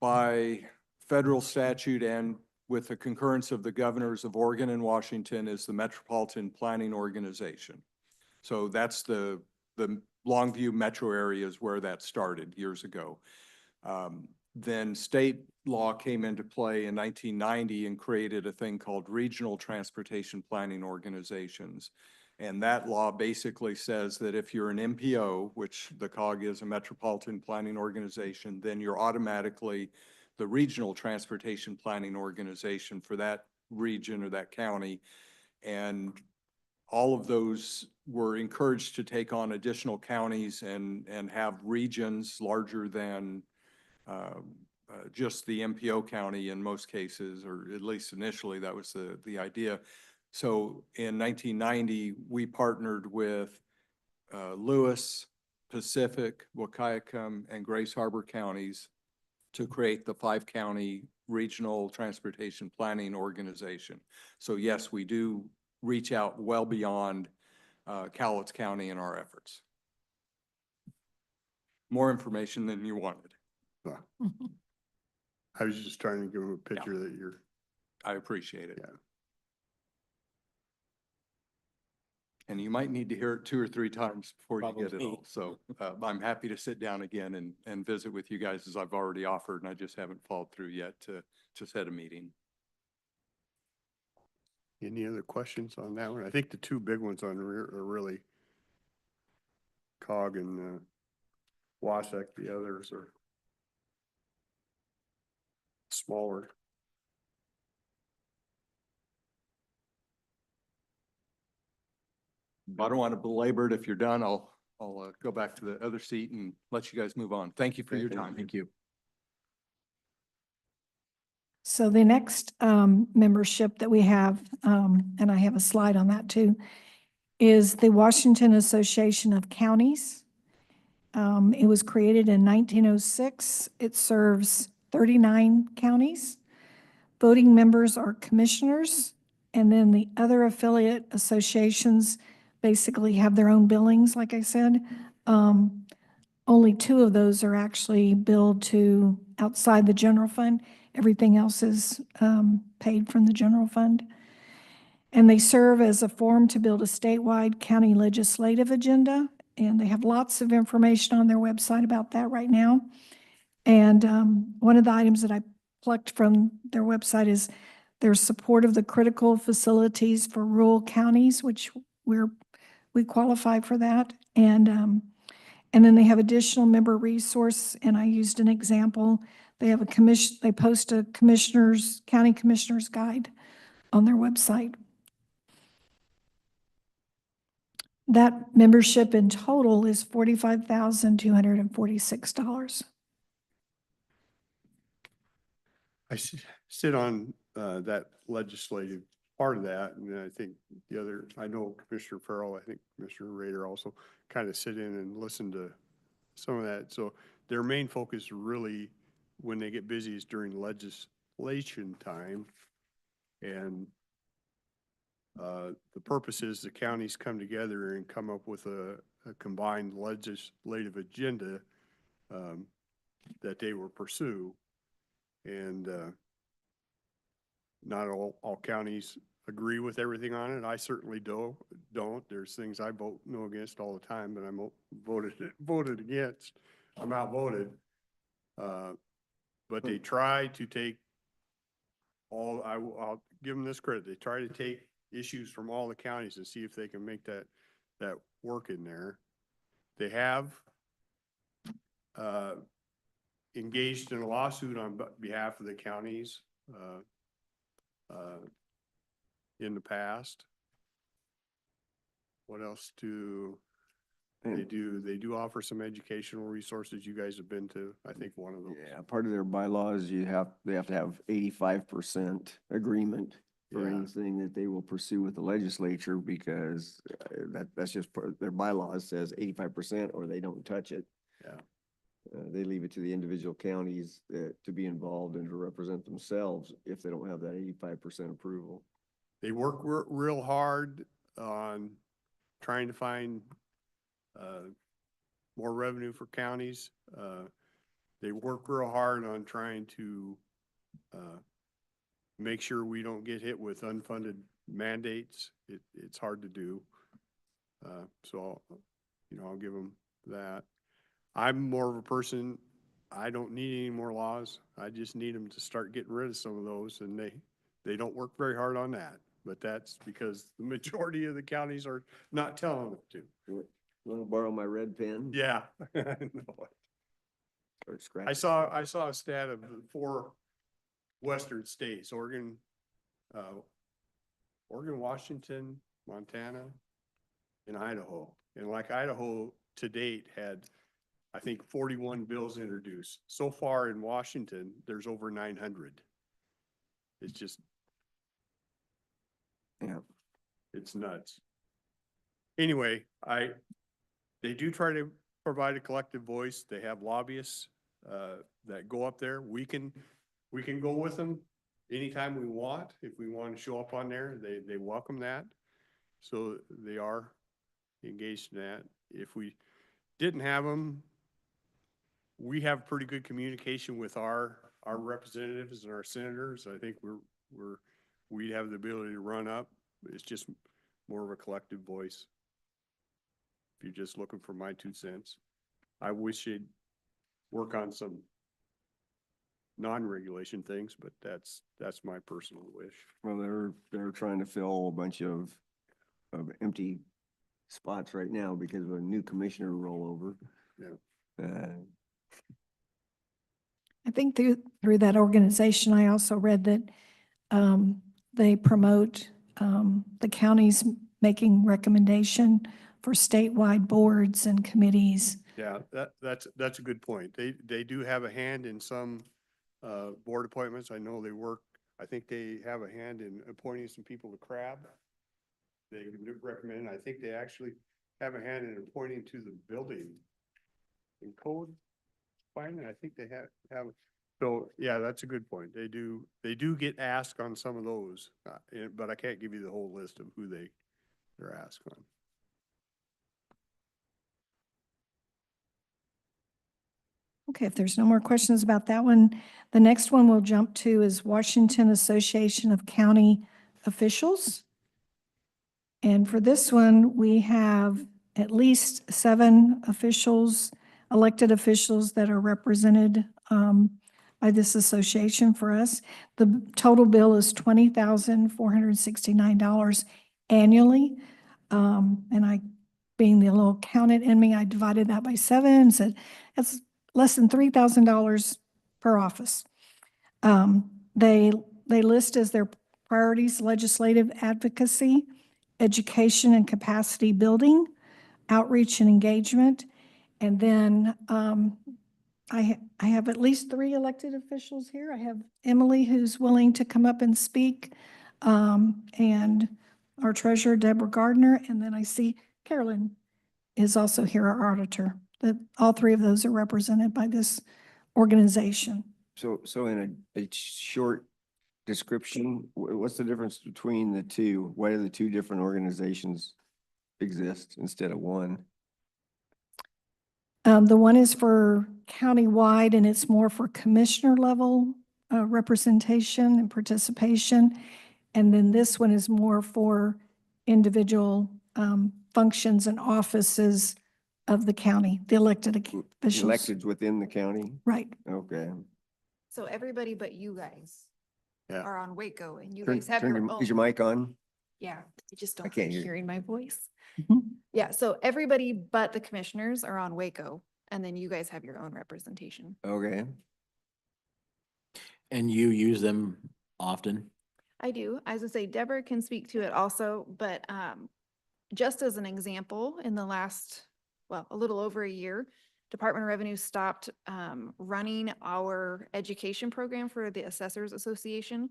by federal statute and with the concurrence of the governors of Oregon and Washington, is the Metropolitan Planning Organization. So that's the Longview metro area is where that started years ago. Then state law came into play in 1990 and created a thing called Regional Transportation Planning Organizations. And that law basically says that if you're an MPO, which the COG is a Metropolitan Planning Organization, then you're automatically the Regional Transportation Planning Organization for that region or that county. And all of those were encouraged to take on additional counties and have regions larger than just the MPO county in most cases, or at least initially that was the idea. So in 1990, we partnered with Lewis, Pacific, Wahkiakum, and Grace Harbor counties to create the 5-county Regional Transportation Planning Organization. So yes, we do reach out well beyond Cowlitz County in our efforts. More information than you wanted. I was just trying to give them a picture that you're, I appreciate it. Yeah. And you might need to hear it 2 or 3 times before you get it Probably. all. So I'm happy to sit down again and visit with you guys as I've already offered, and I just haven't followed through yet to set a meeting. any other questions on that one? I think the two big ones on the rear are really COG and Wasatch. The others are smaller. I don't want to belabor it. If you're done, I'll go back to the other seat and let you guys move on. Thank you for your time. Thank you. So the next membership that we have, and I have a slide on that too, is the Washington Association of Counties. It was created in 1906. It serves 39 counties. Voting members are commissioners, and then the other affiliate associations basically have their own billings, like I said. Only 2 of those are actually billed to outside the general fund, Everything else is paid from the general fund. And they serve as a forum to build a statewide county legislative agenda. And they have lots of information on their website about that right now. And one of the items that I plucked from their website is their support of the critical facilities for rural counties, which we qualify for that. And then they have additional member resource, and I used an example. They have they post a county commissioner's guide on their website. That membership in total is $45,246. I sit on that legislative part of that, and I think the other, I know Commissioner Farrell, I think Commissioner Rader also kind of sit in and listen to some of that. So their main focus really, when they get busy, is during legislation time. And the purpose is the counties come together and come up with a combined legislative agenda that they will pursue. And not all counties agree with everything on it. I certainly don't. There's things I vote no against all the time, but I'm voted against. I'm outvoted. But they try to take I'll give them this credit. They try to take issues from all the counties and see if they can make that work in there. They have engaged in a lawsuit on behalf of the counties in the past. What else do they do? They do offer some educational resources. You guys have been to, I think, one of them. Yeah, part of their bylaws, they have to have 85% agreement for Yeah. anything that they will pursue with the legislature, because that's just their bylaws says 85% or they don't touch it. Yeah. They leave it to the individual counties to be involved and to represent themselves if they don't have that 85% approval. They work real hard on trying to find more revenue for counties. They work real hard on trying to make sure we don't get hit with unfunded mandates. It's hard to do. So, I'll give them that. I'm more of a person, I don't need any more laws. I just need them to start getting rid of some of those, and they don't work very hard on that. But that's because the majority of the counties are not telling them to. You want to borrow my red pen? Yeah. Start scratching. I saw a stat of the 4 western states, Oregon, Washington, Montana, and Idaho. And like Idaho to date had, I think, 41 bills introduced. So far in Washington, there's over 900. It's just, Yeah. it's nuts. Anyway, they do try to provide a collective voice. They have lobbyists that go up there. We can go with them anytime we want. If we want to show up on there, they welcome that. So they are engaged in that. If we didn't have them, we have pretty good communication with our representatives and our senators. I think we'd have the ability to run up. It's just more of a collective voice. If you're just looking for my 2 cents, I wish they'd work on some non-regulation things, but that's my personal wish. Well, they're trying to fill a bunch of empty spots right now because of a new commissioner rollover. Yeah. I think through that organization, I also read that they promote the counties making recommendation for statewide boards and committees. Yeah, that's a good point. They do have a hand in some board appointments. I know I think they have a hand in appointing some people to CRAB. They recommend, I think they actually have a hand in appointing to the building and code. I think they have, so yeah, that's a good point. They do get asked on some of those, but I can't give you the whole list of who they're asked on. Okay, if there's no more questions about that one, the next one we'll jump to is Washington Association of County Officials. And for this one, we have at least 7 officials, elected officials that are represented by this association for us. The total bill is $20,469 annually. And I, being the little accountant in me, I divided that by 7 and said, that's less than $3,000 per office. They list as their priorities legislative advocacy, education and capacity building, outreach and engagement. And then I have at least 3 elected officials here. I have Emily, who's willing to come up and speak, and our treasurer, Deborah Gardner. And then I see Carolyn is also here, our auditor. All 3 of those are represented by this organization. So in a short description, what's the difference between the two? Why do the 2 different organizations exist instead of one? The one is for countywide, and it's more for commissioner level representation and participation. And then this one is more for individual functions and offices of the county, the elected officials. Electeds within the county? Right. Okay. So everybody but you guys Yeah. are on Waco and you Turn- guys have turn your own. Is your mic on? Yeah, you just I don't can't like hear you. hearing my voice. Mhm. Yeah, so everybody but the commissioners are on Waco and then you guys have your own representation. Okay. And you use them often? I do. As I say, Deborah can speak to it also, but just as an example, in the last, well, a little over a year, Department of Revenue stopped running our education program for the Assessors Association.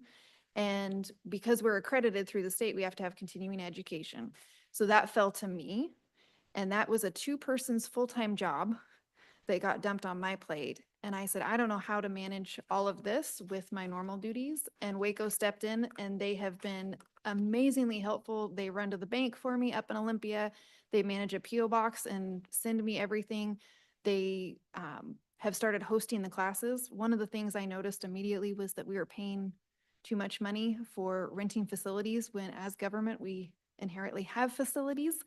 And because we're accredited through the state, we have to have continuing education. So that fell to me. And that was a 2-person's full-time job that got dumped on my plate. And I said, I don't know how to manage all of this with my normal duties. And Waco stepped in and they have been amazingly helpful. They run to the bank for me up in Olympia. They manage a PO box and send me everything. They have started hosting the classes. One of the things I noticed immediately was that we were paying too much money for renting facilities when as government, we inherently have facilities.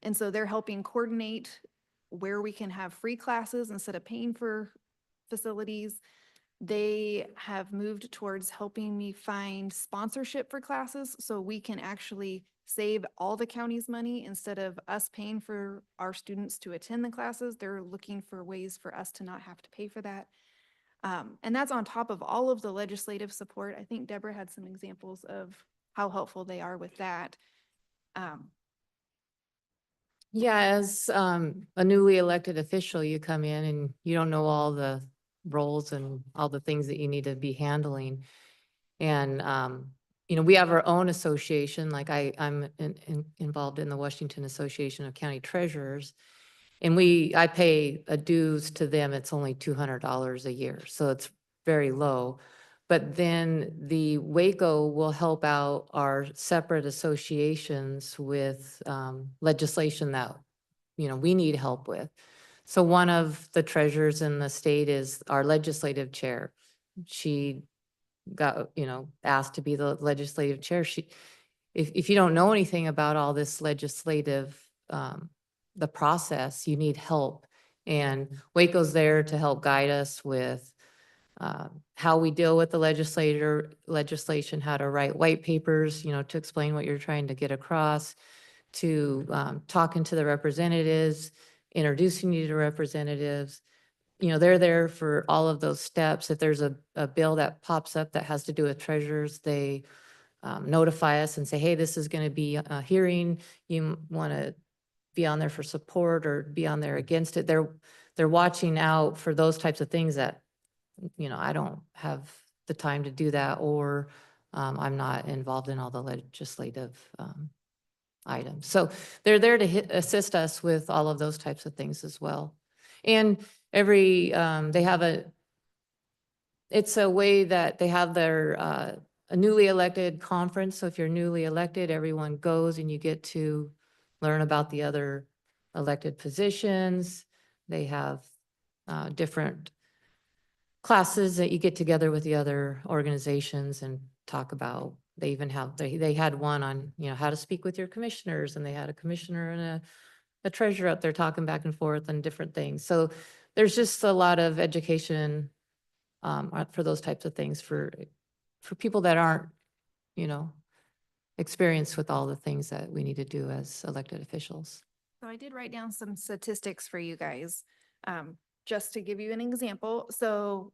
And so they're helping coordinate where we can have free classes instead of paying for facilities. They have moved towards helping me find sponsorship for classes so we can actually save all the county's money instead of us paying for our students to attend the classes. They're looking for ways for us to not have to pay for that. And that's on top of all of the legislative support. I think Deborah had some examples of how helpful they are with that. Yeah, as a newly elected official, you come in and you don't know all the roles and all the things that you need to be handling. And, you know, we have our own association, like I'm involved in the Washington Association of County Treasurers. And I pay a dues to them. It's only $200 a year. So it's very low. But then the Waco will help out our separate associations with legislation that, you know, we need help with. So one of the treasurers in the state is our legislative chair. She got, you know, asked to be the legislative chair. If you don't know anything about all this legislative, the process, you need help. And Waco's there to help guide us with how we deal with the legislation, how to write white papers, you know, to explain what you're trying to get across, to talking to the representatives, introducing you to representatives. You know, they're there for all of those steps. If there's a bill that pops up that has to do with treasurers, they notify us and say, hey, this is going to be a hearing. You want to be on there for support or be on there against it. They're watching out for those types of things that, you know, I don't have the time to do that, or I'm not involved in all the legislative items. So they're there to assist us with all of those types of things as well. And they have it's a way that they have their a newly elected conference. So if you're newly elected, everyone goes and you get to learn about the other elected positions. They have different classes that you get together with the other organizations and talk about. They even have, they had one on, how to speak with your commissioners, and they had a commissioner and a treasurer up there talking back and forth on different things. So there's just a lot of education for those types of things for people that aren't, experienced with all the things that we need to do as elected officials. So I did write down some statistics for you guys, just to give you an example. So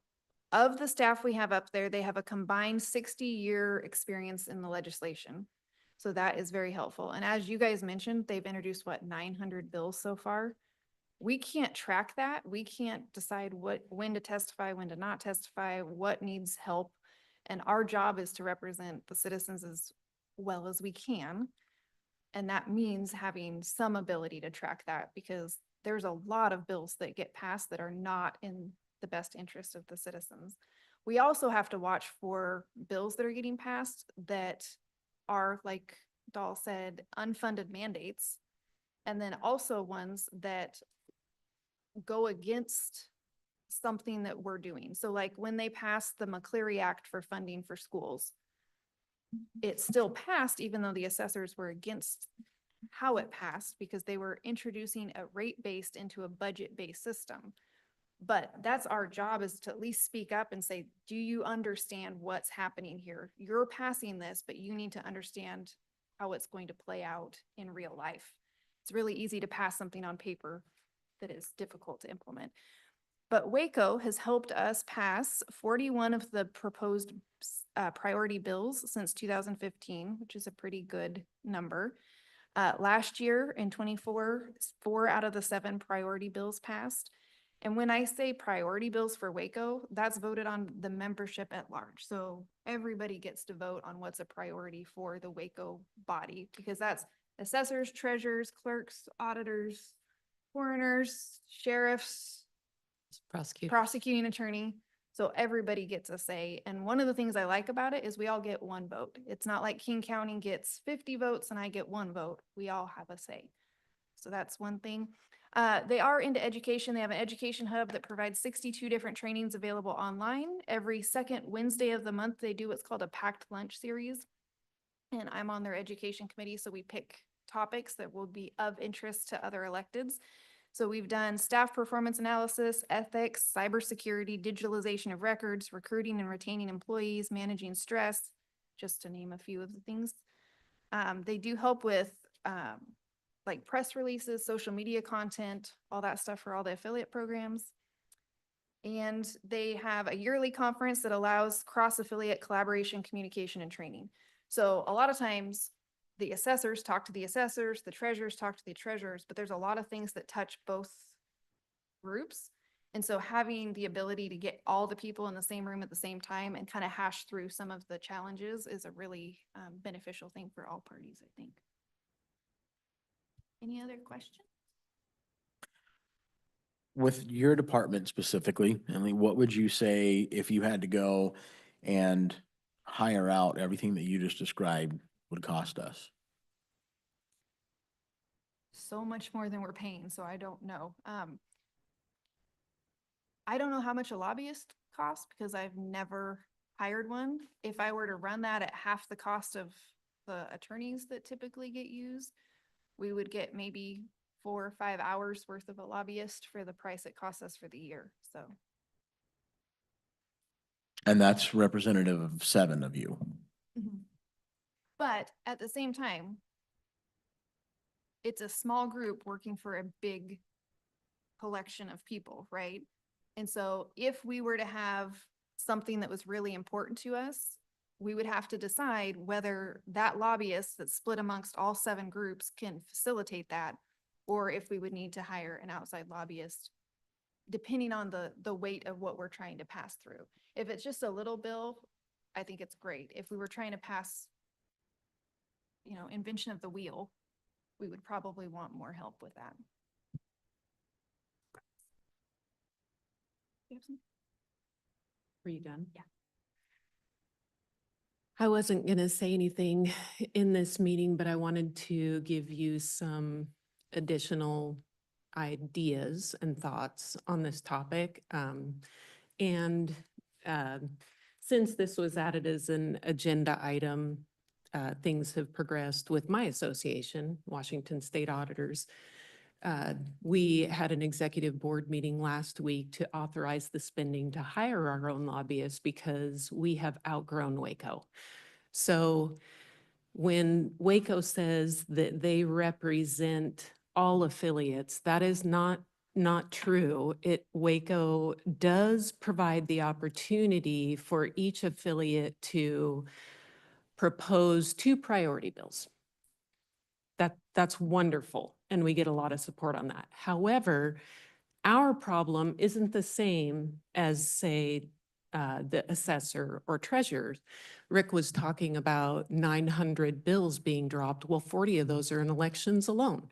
of the staff we have up there, they have a combined 60-year experience in the legislation. So that is very helpful. And as you guys mentioned, they've introduced 900 bills so far. We can't track that. We can't decide when to testify, when to not testify, what needs help. And our job is to represent the citizens as well as we can. And that means having some ability to track that, because there's a lot of bills that get passed that are not in the best interest of the citizens. We also have to watch for bills that are getting passed that are, like Dahl said, unfunded mandates. And then also ones that go against something that we're doing. So like when they passed the McCleary Act for funding for schools, it still passed even though the assessors were against how it passed, because they were introducing a rate-based into a budget-based system. But that's our job, is to at least speak up and say, do you understand what's happening here? You're passing this, but you need to understand how it's going to play out in real life. It's really easy to pass something on paper that is difficult to implement. But Waco has helped us pass 41 of the proposed priority bills since 2015, which is a pretty good number. Last year in 24, 4 out of the 7 priority bills passed. And when I say priority bills for Waco, that's voted on the membership at large. So everybody gets to vote on what's a priority for the Waco body, because that's assessors, treasurers, clerks, auditors, coroners, sheriffs, prosecuting attorney. So everybody gets a say. And one of the things I like about it is we all get one vote. It's not like King County gets 50 votes and I get 1 vote. We all have a say. So that's one thing. They are into education. They have an education hub that provides 62 different trainings available online. Every second Wednesday of the month, they do what's called a packed lunch series. And I'm on their education committee, so we pick topics that will be of interest to other electeds. So we've done staff performance analysis, ethics, cybersecurity, digitalization of records, recruiting and retaining employees, managing stress, just to name a few of the things. They do help with like press releases, social media content, all that stuff for all the affiliate programs. And they have a yearly conference that allows cross-affiliate collaboration, communication, and training. So a lot of times the assessors talk to the assessors, the treasurers talk to the treasurers, but there's a lot of things that touch both groups. And so having the ability to get all the people in the same room at the same time and kind of hash through some of the challenges is a really beneficial thing for all parties, I think. Any other questions? With your department specifically, Emily, what would you say if you had to go and hire out everything that you just described would cost us? So much more than we're paying, so I don't know. I don't know how much a lobbyist costs because I've never hired one. If I were to run that at half the cost of the attorneys that typically get used, we would get maybe 4 or 5 hours worth of a lobbyist for the price it costs us for the year, so. And that's representative of 7 of you. But at the same time, it's a small group working for a big collection of people, right? And so if we were to have something that was really important to us, we would have to decide whether that lobbyist that's split amongst all 7 groups can facilitate that, or if we would need to hire an outside lobbyist, depending on the weight of what we're trying to pass through. If it's just a little bill, I think it's great. If we were trying to pass, invention of the wheel, we would probably want more help with that. Were you done? Yeah. I wasn't going to say anything in this meeting, but I wanted to give you some additional ideas and thoughts on this topic. And since this was added as an agenda item, things have progressed with my association, Washington State Auditors. We had an executive board meeting last week to authorize the spending to hire our own lobbyists because we have outgrown Waco. So when Waco says that they represent all affiliates, that is not true. Waco does provide the opportunity for each affiliate to propose 2 priority bills. That's wonderful, and we get a lot of support on that. However, our problem isn't the same as, say, the assessor or treasurer. Rick was talking about 900 bills being dropped. Well, 40 of those are in elections alone.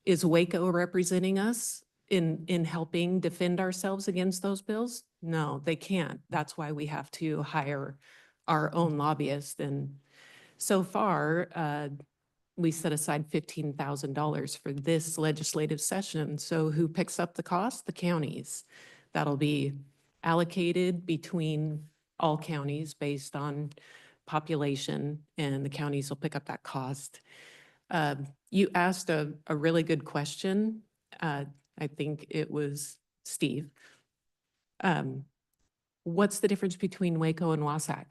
Is Waco representing us in helping defend ourselves against those bills? No, they can't. That's why we have to hire our own lobbyist. And so far, we set aside $15,000 for this legislative session. So who picks up the cost? The counties. That'll be allocated between all counties based on population, and the counties will pick up that cost. You asked a really good question. I think it was Steve. What's the difference between Waco and Wasac?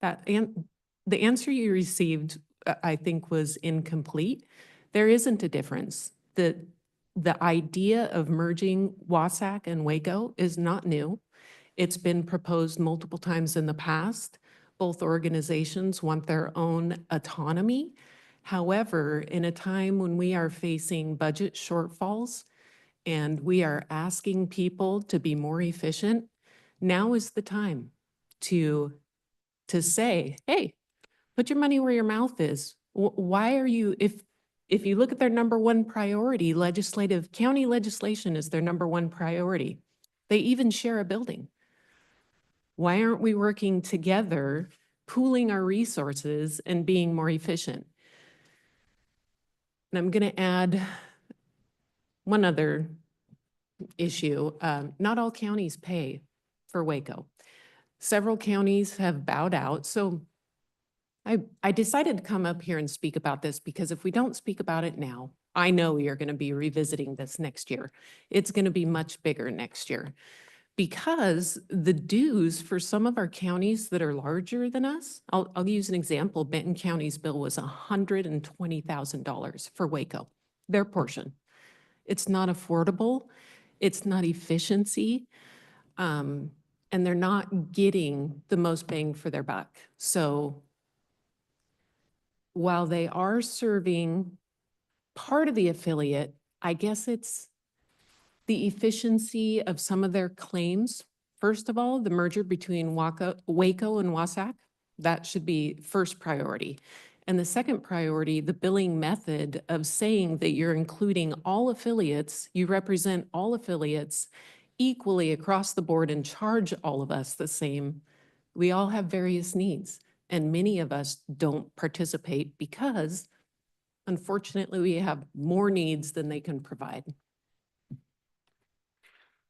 The answer you received, I think, was incomplete. There isn't a difference. The idea of merging Wasac and Waco is not new. It's been proposed multiple times in the past. Both organizations want their own autonomy. However, in a time when we are facing budget shortfalls and we are asking people to be more efficient, now is the time to say, hey, put your money where your mouth is. Why are you, if you look at their number 1 priority, county legislation is their number 1 priority. They even share a building. Why aren't we working together, pooling our resources and being more efficient? And I'm going to add one other issue. Not all counties pay for Waco. Several counties have bowed out. So I decided to come up here and speak about this because if we don't speak about it now, I know you're going to be revisiting this next year. It's going to be much bigger next year because the dues for some of our counties that are larger than us, I'll use an example. Benton County's bill was $120,000 for Waco, their portion. It's not affordable. It's not efficiency. And they're not getting the most bang for their buck. So while they are serving part of the affiliate, I guess it's the efficiency of some of their claims. First of all, the merger between Waco and Wasac, that should be first priority. And the second priority, the billing method of saying that you're including all affiliates, you represent all affiliates equally across the board and charge all of us the same. We all have various needs. And many of us don't participate because, unfortunately, we have more needs than they can provide.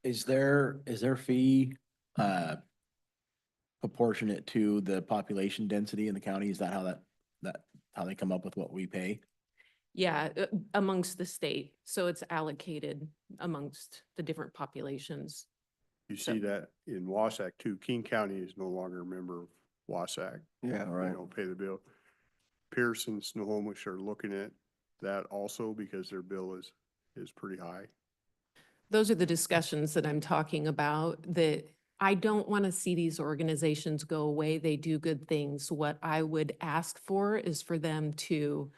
Is their fee proportionate to the population density in the county? Is that how they come up with what we pay? Yeah, amongst the state. So it's allocated amongst the different populations. You see that in Wasac too. King County is no longer a member of Wasac. Yeah, They right. don't pay the bill. Pierce and Snohomish are looking at that also because their bill is pretty high. Those are the discussions that I'm talking about, that I don't want to see these organizations go away. They do good things. What I would ask for is for them to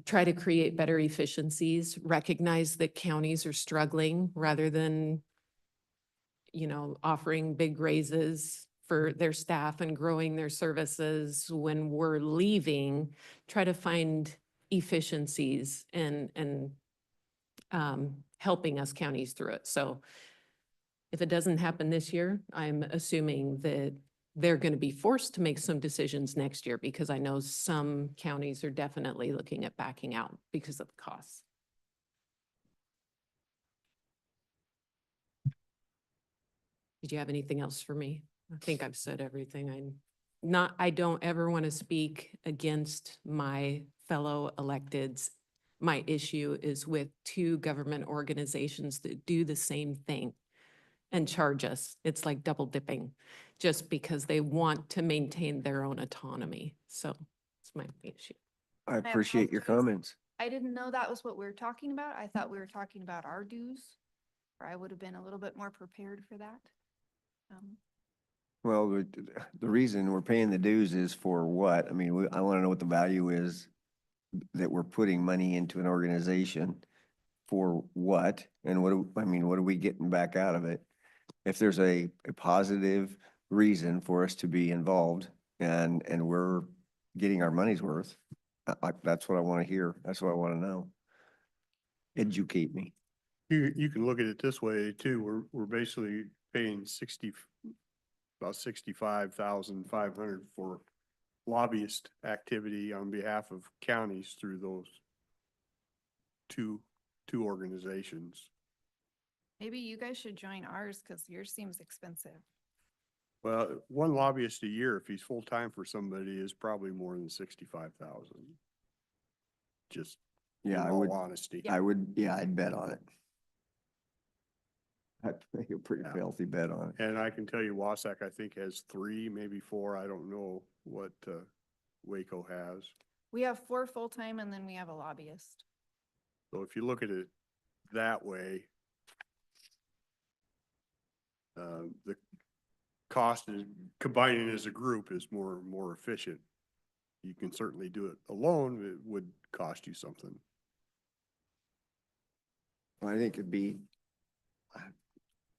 try to create better efficiencies, recognize that counties are struggling rather than, offering big raises for their staff and growing their services when we're leaving, try to find efficiencies and helping us counties through it. So if it doesn't happen this year, I'm assuming that they're going to be forced to make some decisions next year because I know some counties are definitely looking at backing out because of the costs. Did you have anything else for me? I think I've said everything. I don't ever want to speak against my fellow electeds. My issue is with two government organizations that do the same thing and charge us. It's like double dipping just because they want to maintain their own autonomy. So it's my issue. I appreciate your apologize. comments. I didn't know that was what we were talking about. I thought we were talking about our dues, or I would have been a little bit more prepared for that. Well, the reason we're paying the dues is for what? I mean, I want to know what the value is that we're putting money into an organization for what? And what are we getting back out of it? If there's a positive reason for us to be involved and we're getting our money's worth, that's what I want to hear. That's what I want to know. Educate me. You can look at it this way too. We're basically paying about 65,500 for lobbyist activity on behalf of counties through those two organizations. Maybe you guys should join ours because yours seems expensive. Well, one lobbyist a year, if he's full-time for somebody, is probably more than 65,000. Just in Yeah, all honesty. I'd bet on it. I'd make a pretty Yeah. healthy bet on it. And I can tell you Wasac, I think, has 3, maybe 4. I don't know what Waco has. We have 4 full-time and then we have a lobbyist. So if you look at it that way, the cost is combining as a group is more efficient. You can certainly do it alone. It would cost you something. I think it'd be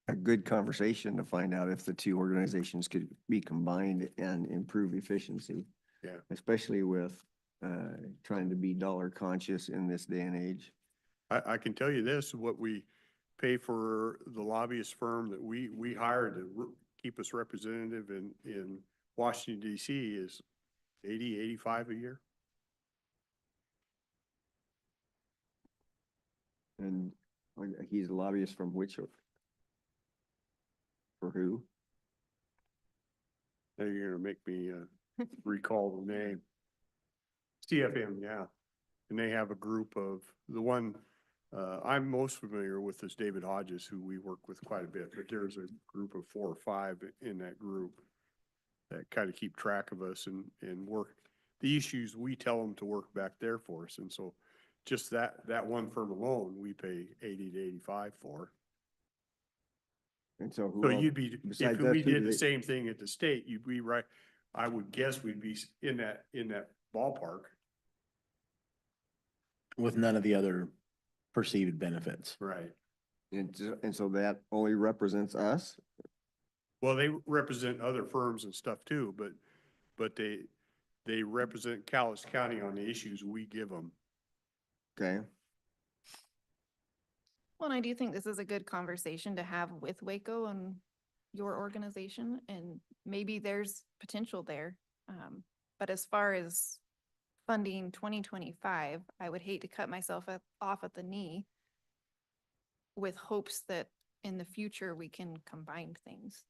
a good conversation to find out if the two organizations could be combined and improve efficiency. Yeah. Especially with trying to be dollar conscious in this day and age. I can tell you this, what we pay for the lobbyist firm that we hired to keep us representative in Washington DC is 85 a year. And he's a lobbyist from which? For who? Now you're gonna make me recall the name. CFM, yeah. And they have a group of, the one I'm most familiar with is David Hodges, who we work with quite a bit, but there's a group of 4 or 5 in that group that kind of keep track of us and work the issues we tell them to work back there for us. And so just that one firm alone, we pay 80 to 85 for. And so who So else you'd be, besides if us, we who do did the they- same thing at the state, you'd be right. I would guess we'd be in that ballpark. With none of the other perceived benefits. Right. And so that only represents us? Well, they represent other firms and stuff too, but they represent Cowlitz County on the issues we give them. Okay. Well, and I do think this is a good conversation to have with Waco and your organization, and maybe there's potential there. But as far as funding 2025, I would hate to cut myself off at the knee with hopes that in the future we can combine things.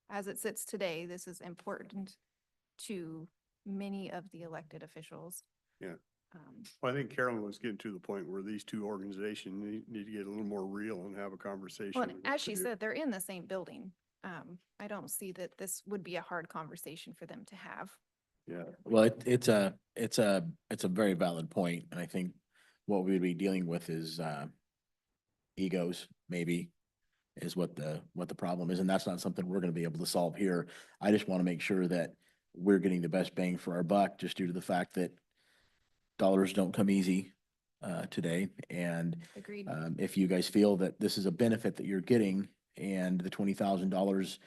As it sits today, this is important to many of the elected officials. Yeah. Well, I think Carolyn was getting to the point where these two organizations need to get a little more real and have a conversation. Well, and as she said, they're in the same building. I don't see that this would be a hard conversation for them to have. Yeah. Well, it's a very valid point, and I think what we would be dealing with is egos, maybe, is what the problem is, and that's not something we're gonna be able to solve here. I just want to make sure that we're getting the best bang for our buck, just due to the fact that dollars don't come easy today, and Agreed. if you guys feel that this is a benefit that you're getting and the $20,000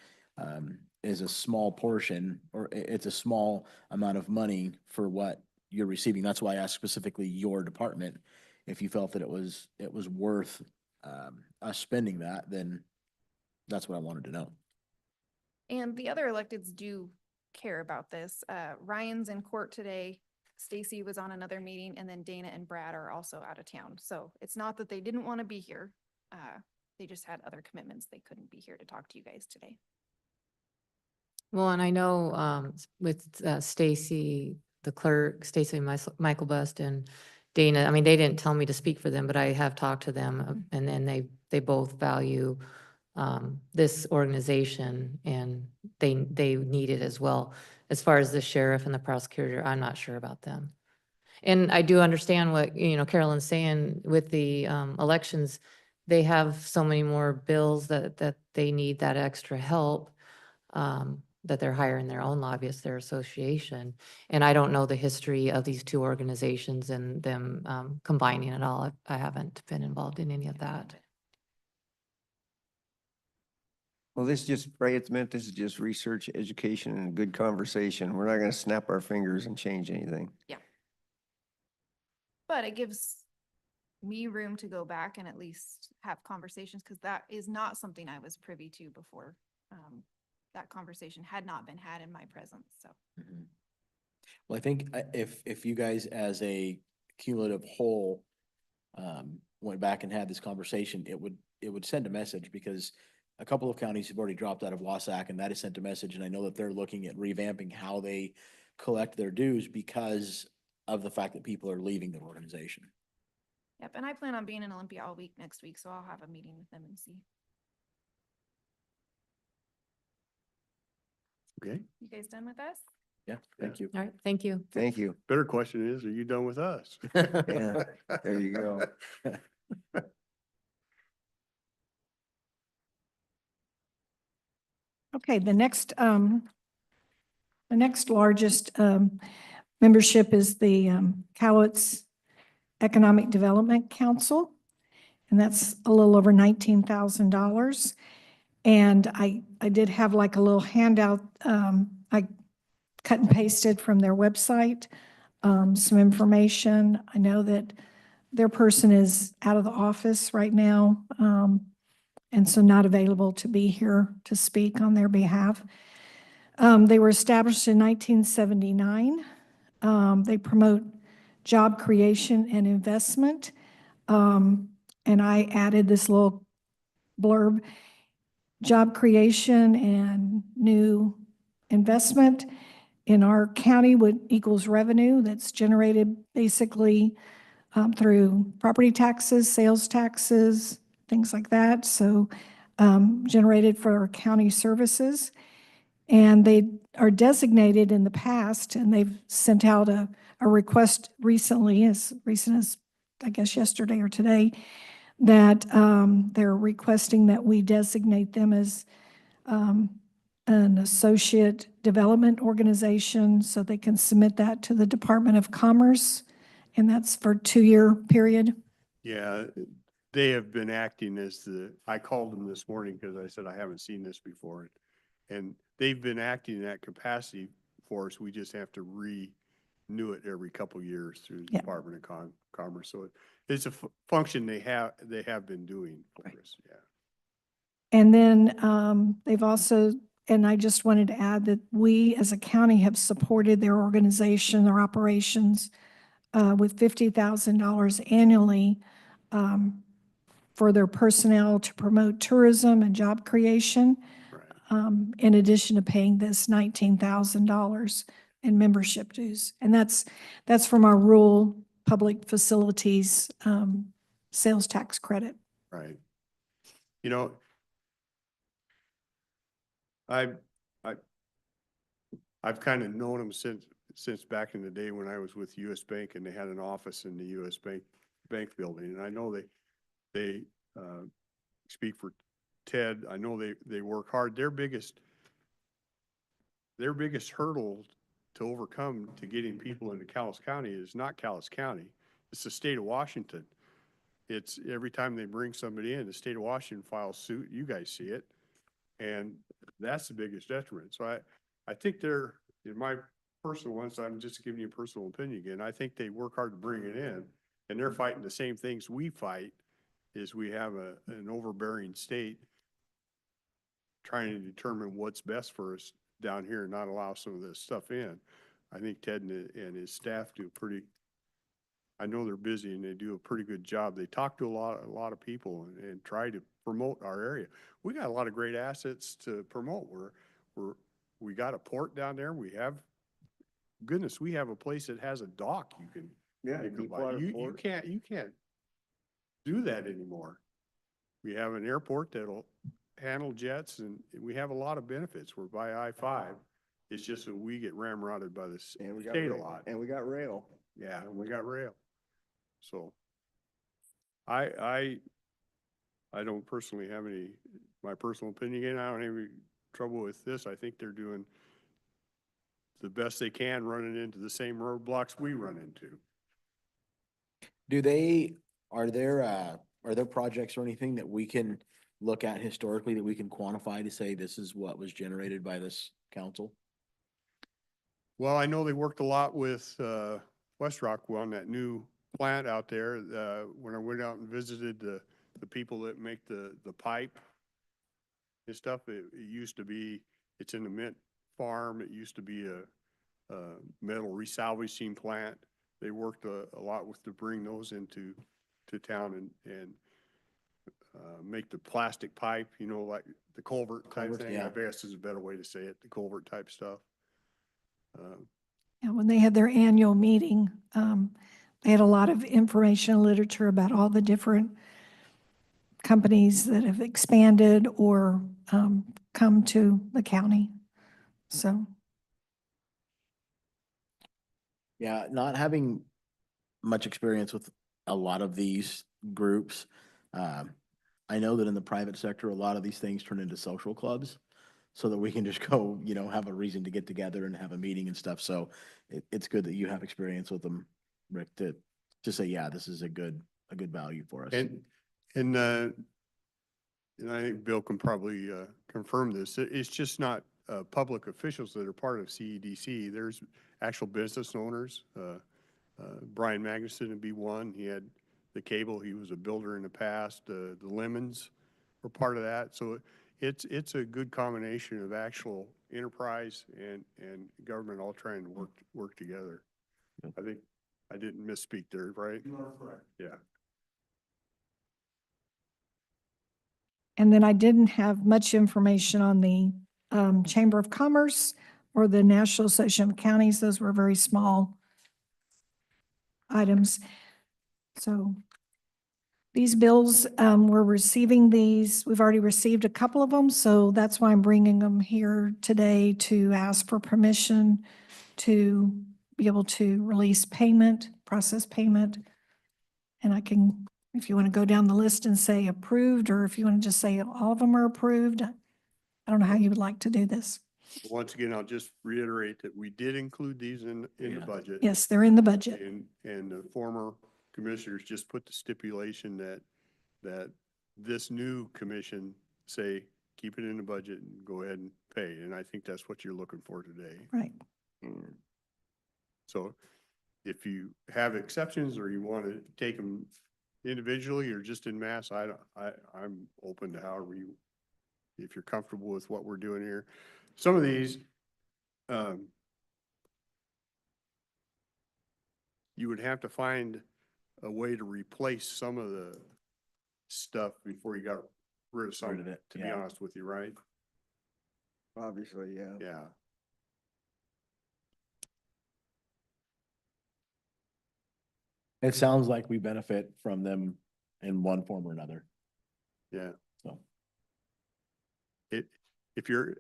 is a small portion, or it's a small amount of money for what you're receiving. That's why I asked specifically your department. If you felt that it was worth us spending that, then that's what I wanted to know. And the other electeds do care about this. Ryan's in court today. Stacy was on another meeting, and then Dana and Brad are also out of town. So it's not that they didn't want to be here. They just had other commitments. They couldn't be here to talk to you guys today. Well, and I know with Stacy, the clerk, Stacy Michael Bust and Dana, I mean, they didn't tell me to speak for them, but I have talked to them and then they both value this organization and they need it as well. As far as the sheriff and the prosecutor, I'm not sure about them. And I do understand what, Carolyn's saying with the elections, they have so many more bills that they need that extra help, that they're hiring their own lobbyists, their association. And I don't know the history of these two organizations and them combining it all. I haven't been involved in any of that. Well, this just, Ray, it's meant, this is just research, education, and a good conversation. We're not gonna snap our fingers and change anything. But it gives me room to go back and at least have conversations, because that is not something I was privy to before. That conversation had not been had in my presence, so. Well, I think if you guys as a cumulative whole went back and had this conversation, it would send a message, because a couple of counties have already dropped out of Wasac, and that has sent a message. And I know that they're looking at revamping how they collect their dues because of the fact that people are leaving their organization. Yep, and I plan on being in Olympia all week next week, so I'll have a meeting with them and see. Okay. You guys done with us? Yeah, thank you. All right, thank you. Thank you. Better question is, are you done with us? Yeah, there you go. Okay, the next largest membership is the Cowlitz Economic Development Council, and that's a little over $19,000. And I did have like a little handout, I cut and pasted from their website, some information. I know that their person is out of the office right now, and so not available to be here to speak on their behalf. They were established in 1979. They promote job creation and investment. And I added this little blurb: job creation and new investment in our county would equals revenue that's generated basically through property taxes, sales taxes, things like that. So generated for our county services. And they are designated in the past, and they've sent out a request recently, as recent as, I guess, yesterday or today, that they're requesting that we designate them as an associate development organization, so they can submit that to the Department of Commerce, and that's for a 2-year period. Yeah, they have been acting as I called them this morning because I said I haven't seen this before. And they've been acting in that capacity for us. We just have to renew it every couple of years through the Yeah. Department of Commerce. So it's a function they have been doing for us, yeah. And then they've also, and I just wanted to add that we as a county have supported their organization, their operations with $50,000 annually for their personnel to promote tourism and job creation, Right. in addition to paying this $19,000 in membership dues. And that's from our rural public facilities sales tax credit. Right. You know, I've kind of known them since back in the day when I was with US Bank and they had an office in the US Bank building. And I know they speak for Ted. I know they work hard. Their biggest hurdle to overcome to getting people into Cowlitz County is not Cowlitz County. It's the state of Washington. It's every time they bring somebody in, the state of Washington files suit. You guys see it. And that's the biggest detriment. So I think they're, in my personal ones, I'm just giving you a personal opinion again, I think they work hard to bring it in, and they're fighting the same things we fight, is we have an overbearing state trying to determine what's best for us down here and not allow some of this stuff in. I think Ted and his staff do I know they're busy and they do a pretty good job. They talk to a lot of people and try to promote our area. We got a lot of great assets to promote. We got a port down there. We have, goodness, we have a place that has a dock you can. Yeah, you can buy. Deepwater You Port. can't do that anymore. We have an airport that'll handle jets and we have a lot of benefits. We're by I-5. It's just that we get ramrodded by the And we got state a rail. lot. And we got rail. Yeah, and we got rail. So I don't personally have my personal opinion, and I don't have any trouble with this. I think they're doing the best they can, running into the same roadblocks we run into. Are there projects or anything that we can look at historically that we can quantify to say this is what was generated by this council? Well, I know they worked a lot with, West Rockwell on that new plant out there. When I went out and visited the people that make the pipe and stuff, it used to be, it's in the mint farm. It used to be a metal resalvaging plant. They worked a lot with to bring those into town and make the plastic pipe, you know, like the culvert type Culverts, thing. yeah. I guess is a better way to say it, the culvert type stuff. And when they had their annual meeting, they had a lot of information and literature about all the different companies that have expanded or come to the county. So, Yeah, not having much experience with a lot of these groups. I know that in the private sector, a lot of these things turn into social clubs so that we can just go, have a reason to get together and have a meeting and stuff. So it's good that you have experience with them, Rick, to say, yeah, this is a good value for us. And I think Bill can probably confirm this. It's just not public officials that are part of CEDC. There's actual business owners. Brian Magnuson would be one. He had the cable. He was a builder in the past. The Lemons were part of that. So it's a good combination of actual enterprise and government all trying to work together. I think I didn't misspeak there, right? You are correct. Yeah. and then I didn't have much information on the Chamber of Commerce or the National Association of Counties. Those were very small items. So these bills, we're receiving these. We've already received a couple of them, so that's why I'm bringing them here today to ask for permission to be able to release payment, process payment. And I can, if you want to go down the list and say approved, or if you want to just say all of them are approved, I don't know how you would like to do this. Once again, I'll just reiterate that we did include these in the Yeah. budget. Yes, they're in the budget. And the former commissioners just put the stipulation that this new commission say, keep it in the budget and go ahead and pay. And I think that's what you're looking for today. Right. So if you have exceptions or you want to take them individually or just in mass, I'm open to however you, if you're comfortable with what we're doing here. Some of these, you would have to find a way to replace some of the stuff before you got rid of some Rid of of it, it, to be yeah. honest with you, right? Obviously, yeah. Yeah. It sounds like we benefit from them in one form or another, Yeah. so. If you're,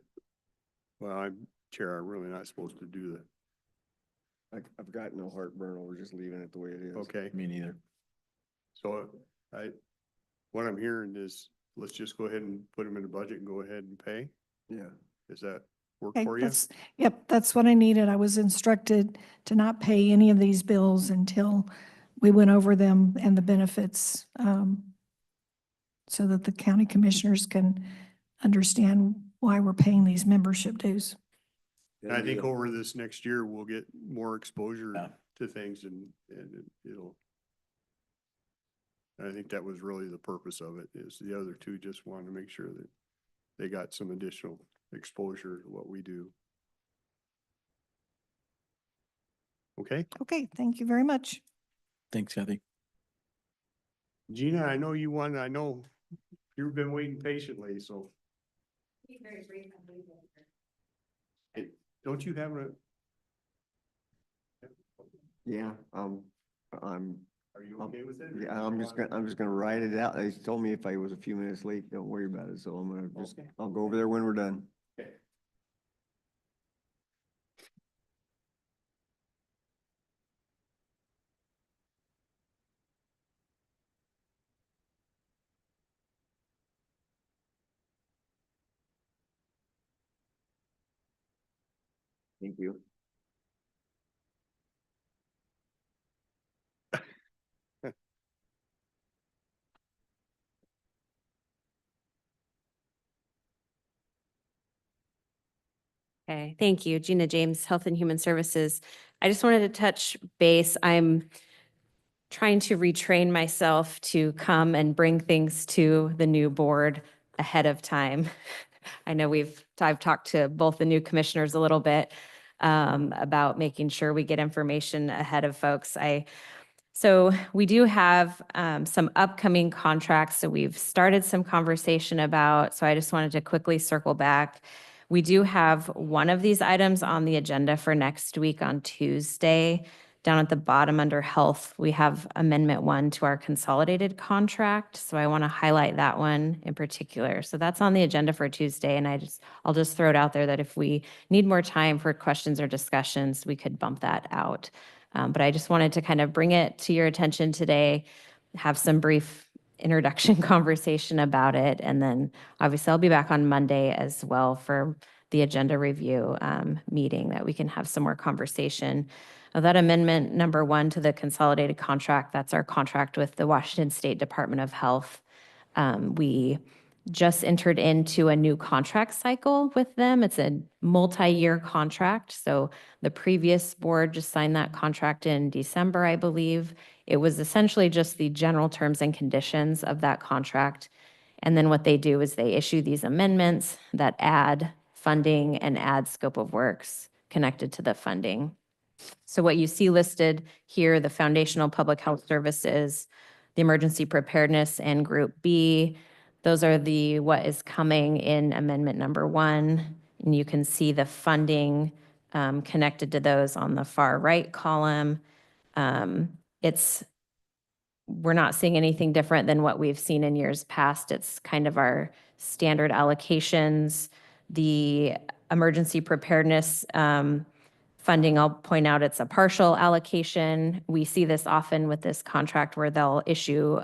well, I'm chair, I'm really not supposed to do that. I've got no heartburn over just leaving it the way it is. Okay. Me neither. So what I'm hearing is let's just go ahead and put them in the budget and go ahead and pay. Yeah. Does that work Okay, for you? yep, that's what I needed. I was instructed to not pay any of these bills until we went over them and the benefits, so that the county commissioners can understand why we're paying these membership dues. And I think over this next year, we'll get more exposure Yeah. to things and it'll, and I think that was really the purpose of it, is the other two just wanted to make sure that they got some additional exposure to what we do. Okay, Okay, thank you very much. Thanks, Kathy. Gina, I know you want, I know You've been waiting patiently, so. Hey, don't you have a? Yeah, I'm, Are you okay with it? yeah, I'm just gonna write it out. They told me if I was a few minutes late, don't worry about it. So I'm gonna just, Okay. I'll go over there when we're done. Okay. Thank you. Okay, thank you. Gina James, Health and Human Services. I just wanted to touch base. I'm trying to retrain myself to come and bring things to the new board ahead of time. I know I've talked to both the new commissioners a little bit about making sure we get information ahead of folks. So we do have some upcoming contracts that we've started some conversation about. So I just wanted to quickly circle back. We do have one of these items on the agenda for next week on Tuesday. Down at the bottom under health, we have Amendment 1 to our consolidated contract. So I want to highlight that one in particular. So that's on the agenda for Tuesday. And I'll just throw it out there that if we need more time for questions or discussions, we could bump that out. But I just wanted to kind of bring it to your attention today, have some brief introduction conversation about it. And then obviously I'll be back on Monday as well for the agenda review meeting that we can have some more conversation. That amendment number 1 to the consolidated contract, that's our contract with the Washington State Department of Health. We just entered into a new contract cycle with them. It's a multi-year contract. So the previous board just signed that contract in December, I believe. It was essentially just the general terms and conditions of that contract. And then what they do is they issue these amendments that add funding and add scope of works connected to the funding. So what you see listed here, the foundational public health services, the emergency preparedness and group B, those are what is coming in amendment number 1. And you can see the funding connected to those on the far right column. We're not seeing anything different than what we've seen in years past. It's kind of our standard allocations. The emergency preparedness funding, I'll point out it's a partial allocation. We see this often with this contract where they'll issue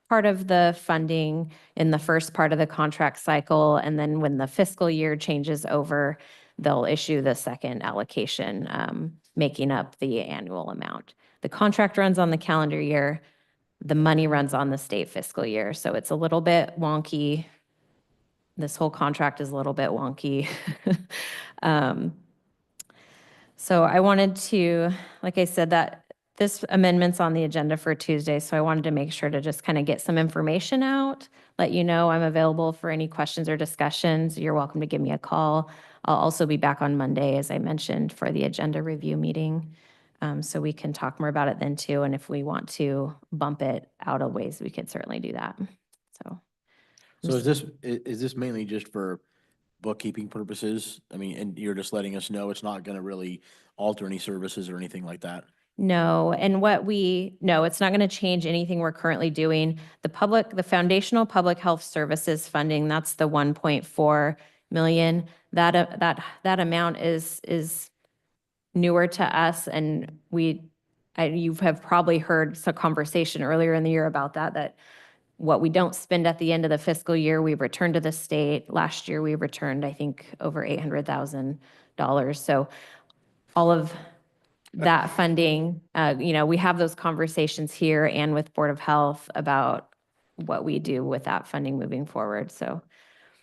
part of the funding in the first part of the contract cycle. And then when the fiscal year changes over, they'll issue the second allocation, making up the annual amount. The contract runs on the calendar year. The money runs on the state fiscal year. So it's a little bit wonky. This whole contract is a little bit wonky. So I wanted to, like I said, that this amendment's on the agenda for Tuesday. So I wanted to make sure to just kind of get some information out, let you know I'm available for any questions or discussions. You're welcome to give me a call. I'll also be back on Monday, as I mentioned, for the agenda review meeting. So we can talk more about it then too. And if we want to bump it out of ways, we could certainly do that. So is this mainly just for bookkeeping purposes? I mean, and you're just letting us know it's not going to really alter any services or anything like that? No, and no, it's not going to change anything we're currently doing. The foundational public health services funding, that's the 1.4 million. That amount is newer to us, and you have probably heard some conversation earlier in the year about that what we don't spend at the end of the fiscal year, we return to the state. Last year, we returned, I think, over $800,000. So all of that funding, we have those conversations here and with Board of Health about what we do with that funding moving forward. So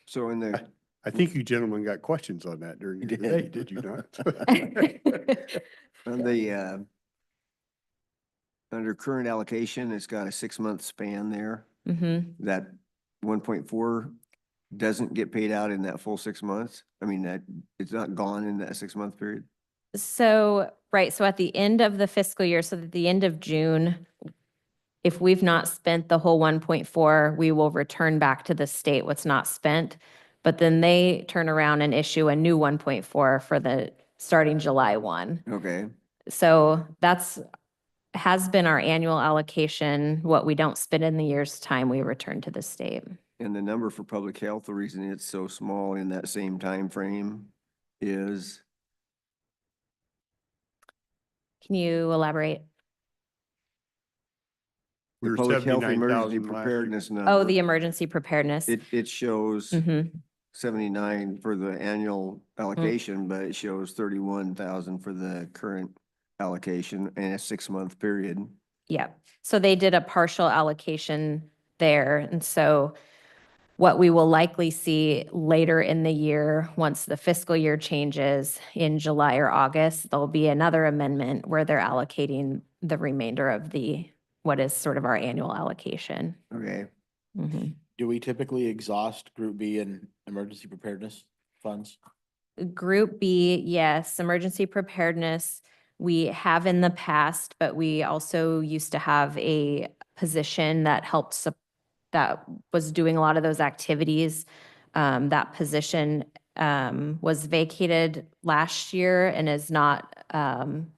So in the, I think you gentlemen got questions on that during You the did. day, did you not? on the, under current allocation, it's got a 6-month span there. mhm. That 1.4 doesn't get paid out in that full 6 months. I mean, that it's not gone in that 6-month period. So, right, so at the end of the fiscal year, so at the end of June, if we've not spent the whole 1.4, we will return back to the state what's not spent. But then they turn around and issue a new 1.4 for the starting July 1. Okay, So has been our annual allocation. What we don't spend in the year's time, we return to the state. and the number for public health, the reason it's so small in that same time frame is, Can you elaborate? We the were public health emergency 79,000 last year. preparedness number. Oh, the emergency preparedness. It shows Mhm. 79 for the annual allocation, but it shows 31,000 for the current allocation in a 6-month period. Yeah, so they did a partial allocation there. And so what we will likely see later in the year, once the fiscal year changes in July or August, there'll be another amendment where they're allocating the remainder of what is sort of our annual allocation. Okay, Mhm. Do we typically exhaust Group B and emergency preparedness funds? Group B, yes, emergency preparedness, we have in the past, but we also used to have a position that that was doing a lot of those activities. That position was vacated last year and is not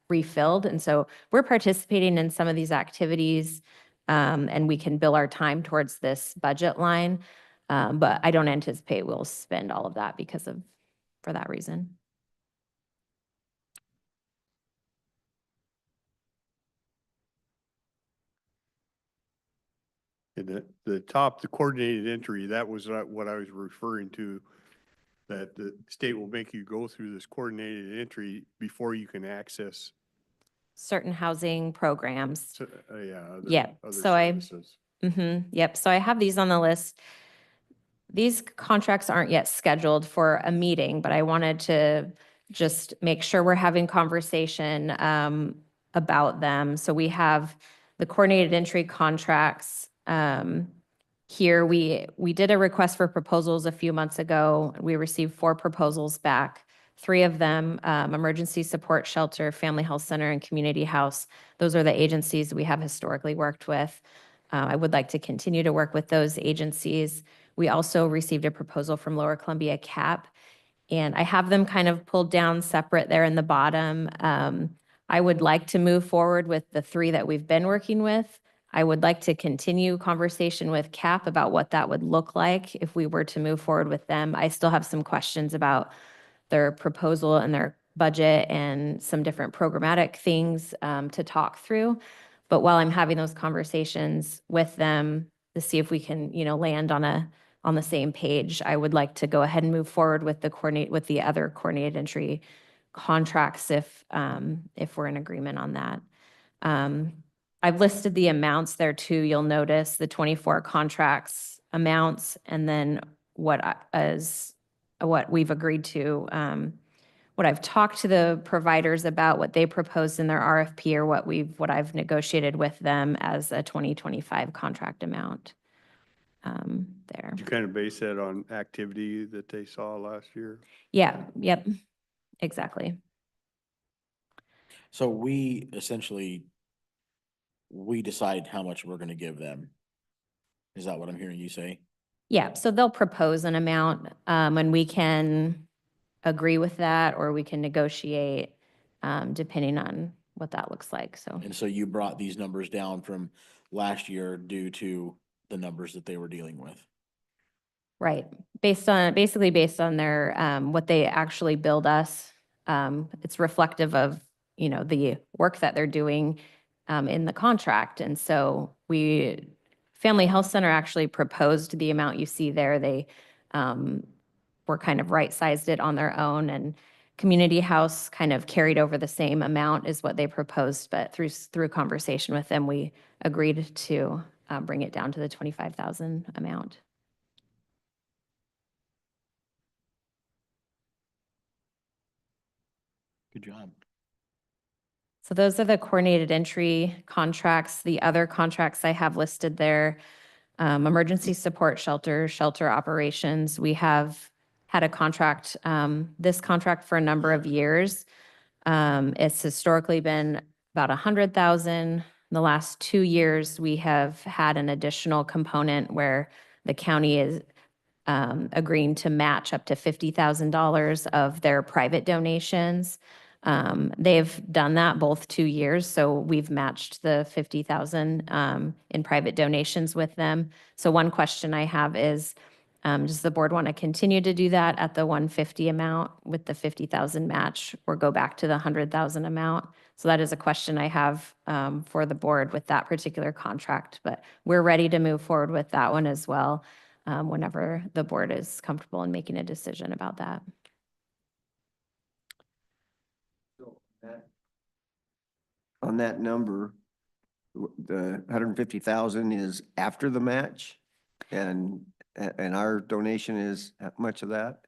refilled. And so we're participating in some of these activities, and we can bill our time towards this budget line. But I don't anticipate we'll spend all of that for that reason. And the top, the coordinated entry, that was what I was referring to, that the state will make you go through this coordinated entry before you can access, Certain housing programs. yeah, Yeah, other so services. Yep, so I have these on the list. These contracts aren't yet scheduled for a meeting, but I wanted to just make sure we're having conversation about them. So we have the coordinated entry contracts. Here, we did a request for proposals a few months ago. We received 4 proposals back. 3 of them, Emergency Support Shelter, Family Health Center, and Community House. Those are the agencies we have historically worked with. I would like to continue to work with those agencies. We also received a proposal from Lower Columbia CAP, and I have them kind of pulled down separate there in the bottom. I would like to move forward with the 3 that we've been working with. I would like to continue conversation with CAP about what that would look like if we were to move forward with them. I still have some questions about their proposal and their budget and some different programmatic things to talk through. But while I'm having those conversations with them to see if we can, land on the same page, I would like to go ahead and move forward with the other coordinated entry contracts if we're in agreement on that. I've listed the amounts there too. You'll notice the 24 contracts amounts and then what we've agreed to, what I've talked to the providers about, what they proposed in their RFP, or what I've negotiated with them as a 2025 contract amount there. Did you kind of base that on activity that they saw last year? Yeah, yep, exactly. So we essentially, we decide how much we're going to give them. Is that what I'm hearing you say? Yeah, so they'll propose an amount, and we can agree with that, or we can negotiate, depending on what that looks like, so. And so you brought these numbers down from last year due to the numbers that they were dealing with. Right, basically based on their, what they actually billed us. It's reflective of, the work that they're doing in the contract. And so Family Health Center actually proposed the amount you see there. They were kind of right-sized it on their own, and Community House kind of carried over the same amount as what they proposed, but through conversation with them, we agreed to bring it down to the 25,000 amount. Good job. So those are the coordinated entry contracts. The other contracts I have listed there, emergency support shelter operations. We have had a contract, this contract for a number of years. It's historically been about 100,000. In the last 2 years, we have had an additional component where the county is agreeing to match up to $50,000 of their private donations. They've done that both 2 years, so we've matched the 50,000 in private donations with them. So one question I have is, does the board want to continue to do that at the 150 amount with the 50,000 match, or go back to the 100,000 amount? So that is a question I have for the board with that particular contract, but we're ready to move forward with that one as well, whenever the board is comfortable in making a decision about that. On that number, the 150,000 is after the match, and our donation is how much of that?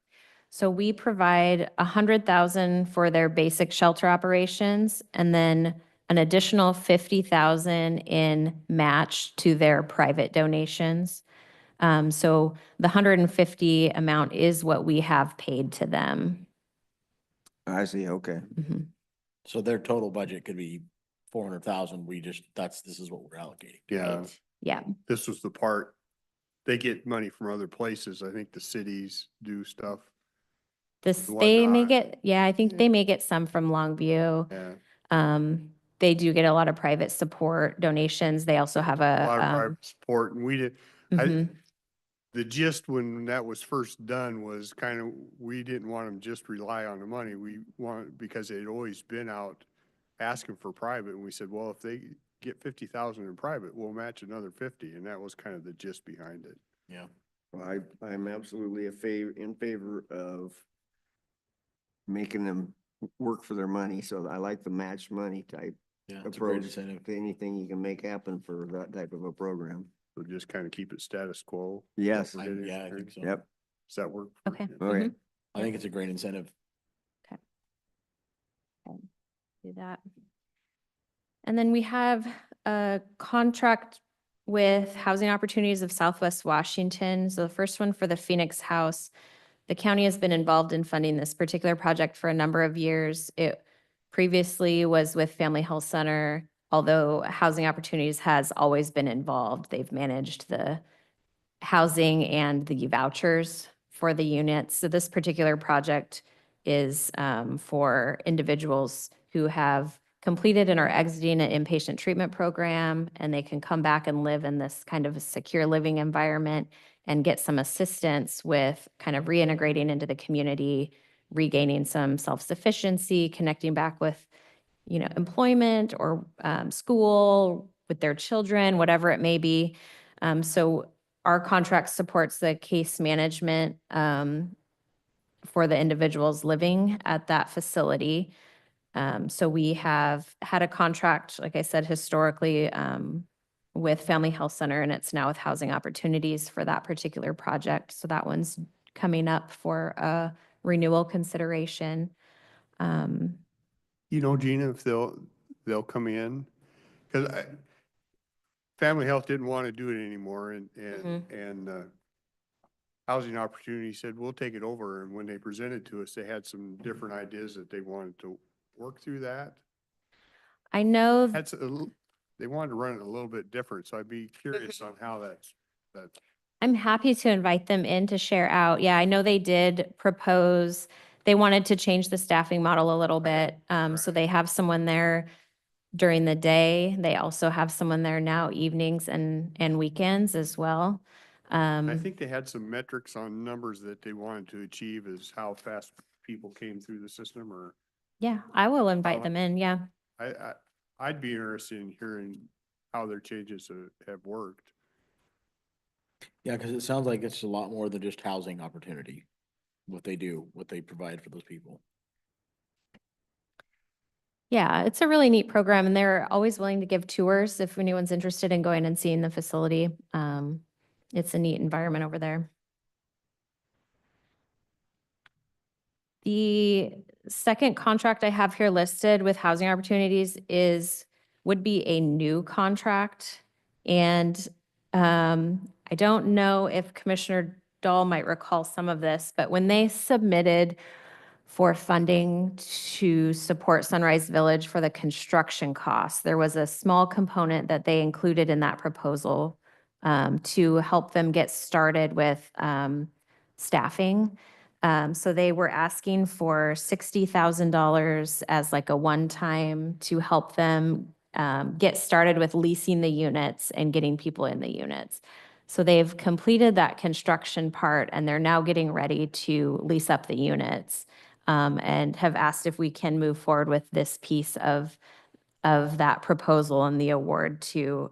So we provide 100,000 for their basic shelter operations, and then an additional 50,000 in match to their private donations. So the 150 amount is what we have paid to them. I see, okay. Mhm. So their total budget could be 400,000. This is what we're allocating. Yeah, Right. Yeah, this was the part, they get money from other places. I think the cities do stuff. they may Whatnot. get, yeah, I think they may get some from Longview. Yeah, They do get a lot of private support donations. They also have a lot of a, private support, and we did, mhm. the gist when that was first done was kind of, we didn't want them just rely on the money. We want, because they'd always been out asking for private, and we said, well, if they get 50,000 in private, we'll match another 50, and that was kind of the gist behind it. Yeah. Well, I'm absolutely in favor of making them work for their money, so I like the match money type Yeah, it's a great approach. incentive. If anything you can make happen for that type of a program. So just kind of keep it status quo. Yes. Don't forget Yeah, I it. think so. Yep. Does that work? Okay. Okay. Mhm. I think it's a great incentive. Do that. And then we have a contract with Housing Opportunities of Southwest Washington. So the first one for the Phoenix House. The county has been involved in funding this particular project for a number of years. It previously was with Family Health Center, although Housing Opportunities has always been involved. They've managed the housing and the vouchers for the units. So this particular project is for individuals who have completed and are exiting an inpatient treatment program, and they can come back and live in this kind of a secure living environment and get some assistance with kind of reintegrating into the community, regaining some self-sufficiency, connecting back with, employment or school with their children, whatever it may be. So our contract supports the case management for the individuals living at that facility. So we have had a contract, like I said, historically with Family Health Center, and it's now with Housing Opportunities for that particular project. So that one's coming up for a renewal consideration. Gina, if they'll come in, because Family Health didn't want to do it anymore, and Housing Opportunity said, we'll take it over. And when they presented to us, they had some different ideas that they wanted to work through that. I know They wanted to run it a little bit different, so I'd be curious on how that's. I'm happy to invite them in to share out. Yeah, I know they did propose, they wanted to change the staffing model a little bit. So they have someone there during the day. They also have someone there now evenings and weekends as well. I think they had some metrics on numbers that they wanted to achieve, as how fast people came through the system, or Yeah, I will invite them in. Yeah. I'd be interested in hearing how their changes have worked. Yeah, because it sounds like it's a lot more than just housing opportunity, what they do, what they provide for those people. Yeah, it's a really neat program, and they're always willing to give tours if anyone's interested in going and seeing the facility. It's a neat environment over there. The second contract I have here listed with Housing Opportunities would be a new contract. And I don't know if Commissioner Dahl might recall some of this, but when they submitted for funding to support Sunrise Village for the construction costs. There was a small component that they included in that proposal to help them get started with staffing. So they were asking for $60,000 as like a one-time to help them get started with leasing the units and getting people in the units. So they've completed that construction part and they're now getting ready to lease up the units and have asked if we can move forward with this piece of that proposal and the award to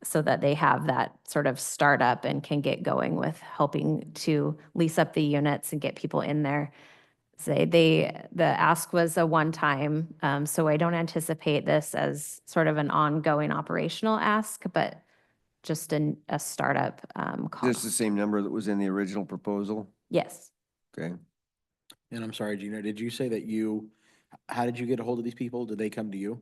so that they have that sort of startup and can get going with helping to lease up the units and get people in there. The ask was a one-time, so I don't anticipate this as sort of an ongoing operational ask, but just a startup Just the cost. same number that was in the original proposal? Yes. Okay. And I'm sorry, Gina, did you say that how did you get a hold of these people? Did they come to you?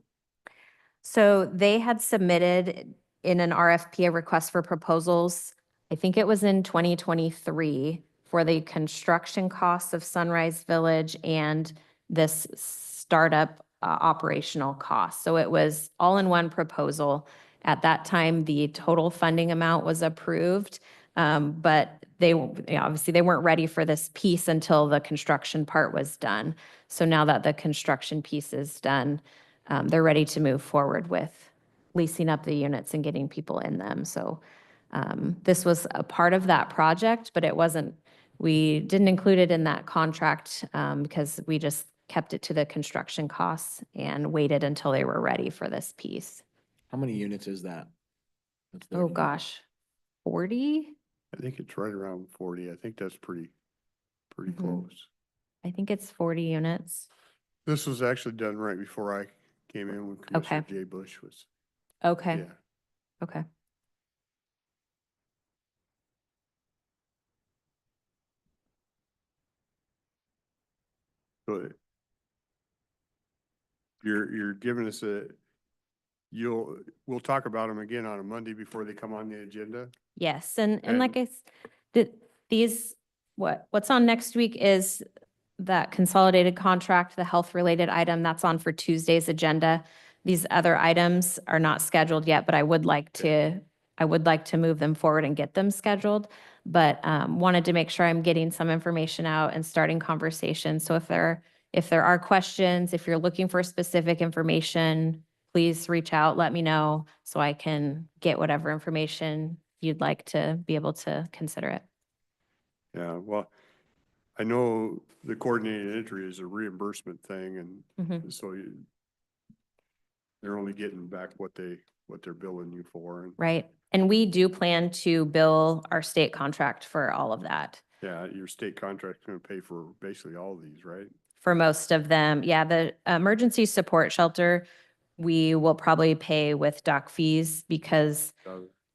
So they had submitted in an RFP, a request for proposals, I think it was in 2023, for the construction costs of Sunrise Village and this startup operational cost. So it was all in one proposal. At that time, the total funding amount was approved, but obviously they weren't ready for this piece until the construction part was done. So now that the construction piece is done, they're ready to move forward with leasing up the units and getting people in them. So this was a part of that project, but we didn't include it in that contract because we just kept it to the construction costs and waited until they were ready for this piece. How many units is that? That's Oh, 30. gosh, 40? I think it's right around 40. I think that's pretty Mhm. close. I think it's 40 units. This was actually done right before I came in when Commissioner Okay. Jay Bush was, Okay, yeah. okay. So you're giving us we'll talk about them again on a Monday before they come on the agenda. Yes, and And- like what's on next week is that consolidated contract, the health-related item, that's on for Tuesday's agenda. These other items are not scheduled yet, but I would like to move them forward and get them scheduled. But wanted to make sure I'm getting some information out and starting conversations. So if there are questions, if you're looking for specific information, please reach out, let me know so I can get whatever information you'd like to be able to consider it. Yeah, well, I know the coordinated entry is a reimbursement thing and Mhm. so they're only getting back what they're billing you for. And Right. And we do plan to bill our state contract for all of that. yeah, your state contract's gonna pay for basically all these, right? For most of them, yeah, the emergency support shelter, we will probably pay with doc fees because,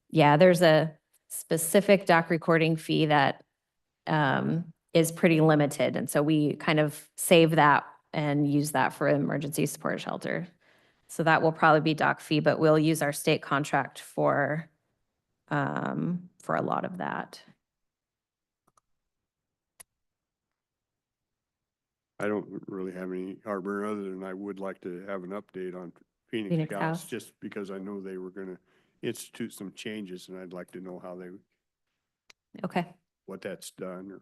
yeah, there's a specific doc recording fee that is pretty limited. And so we kind of save that and use that for emergency support shelter. So that will probably be doc fee, but we'll use our state contract for a lot of that. I don't really have any heartburn other than I would like to have an update on Phoenix Phoenix House, House. just because I know they were gonna institute some changes and I'd like to know Okay, what that's done or.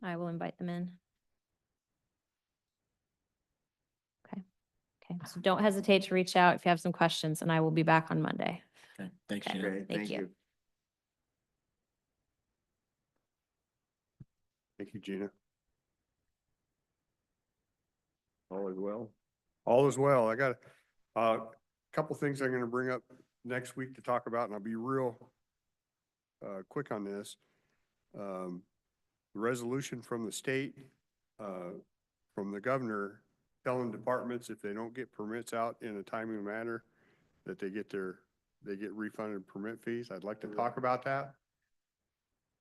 I will invite them in. Okay, so don't hesitate to reach out if you have some questions and I will be back on Monday. Okay, thanks, Okay. Gina. Okay, Thank you. Thank you, Gina. All is well. All is well. I got a couple things I'm gonna bring up next week to talk about, and I'll be real quick on this. The resolution from the state, from the governor, telling departments if they don't get permits out in a timely manner, that they get refunded permit fees. I'd like to talk about that.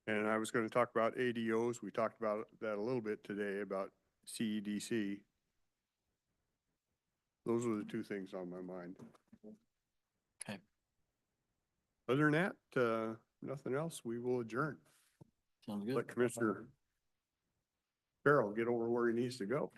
And I was gonna talk about ADOs. We talked about that a little bit today about CEDC. Those are the two things on my mind. Okay. Other than that, nothing else. We will adjourn. Sounds good. Let Commissioner Carol get over where he needs to go.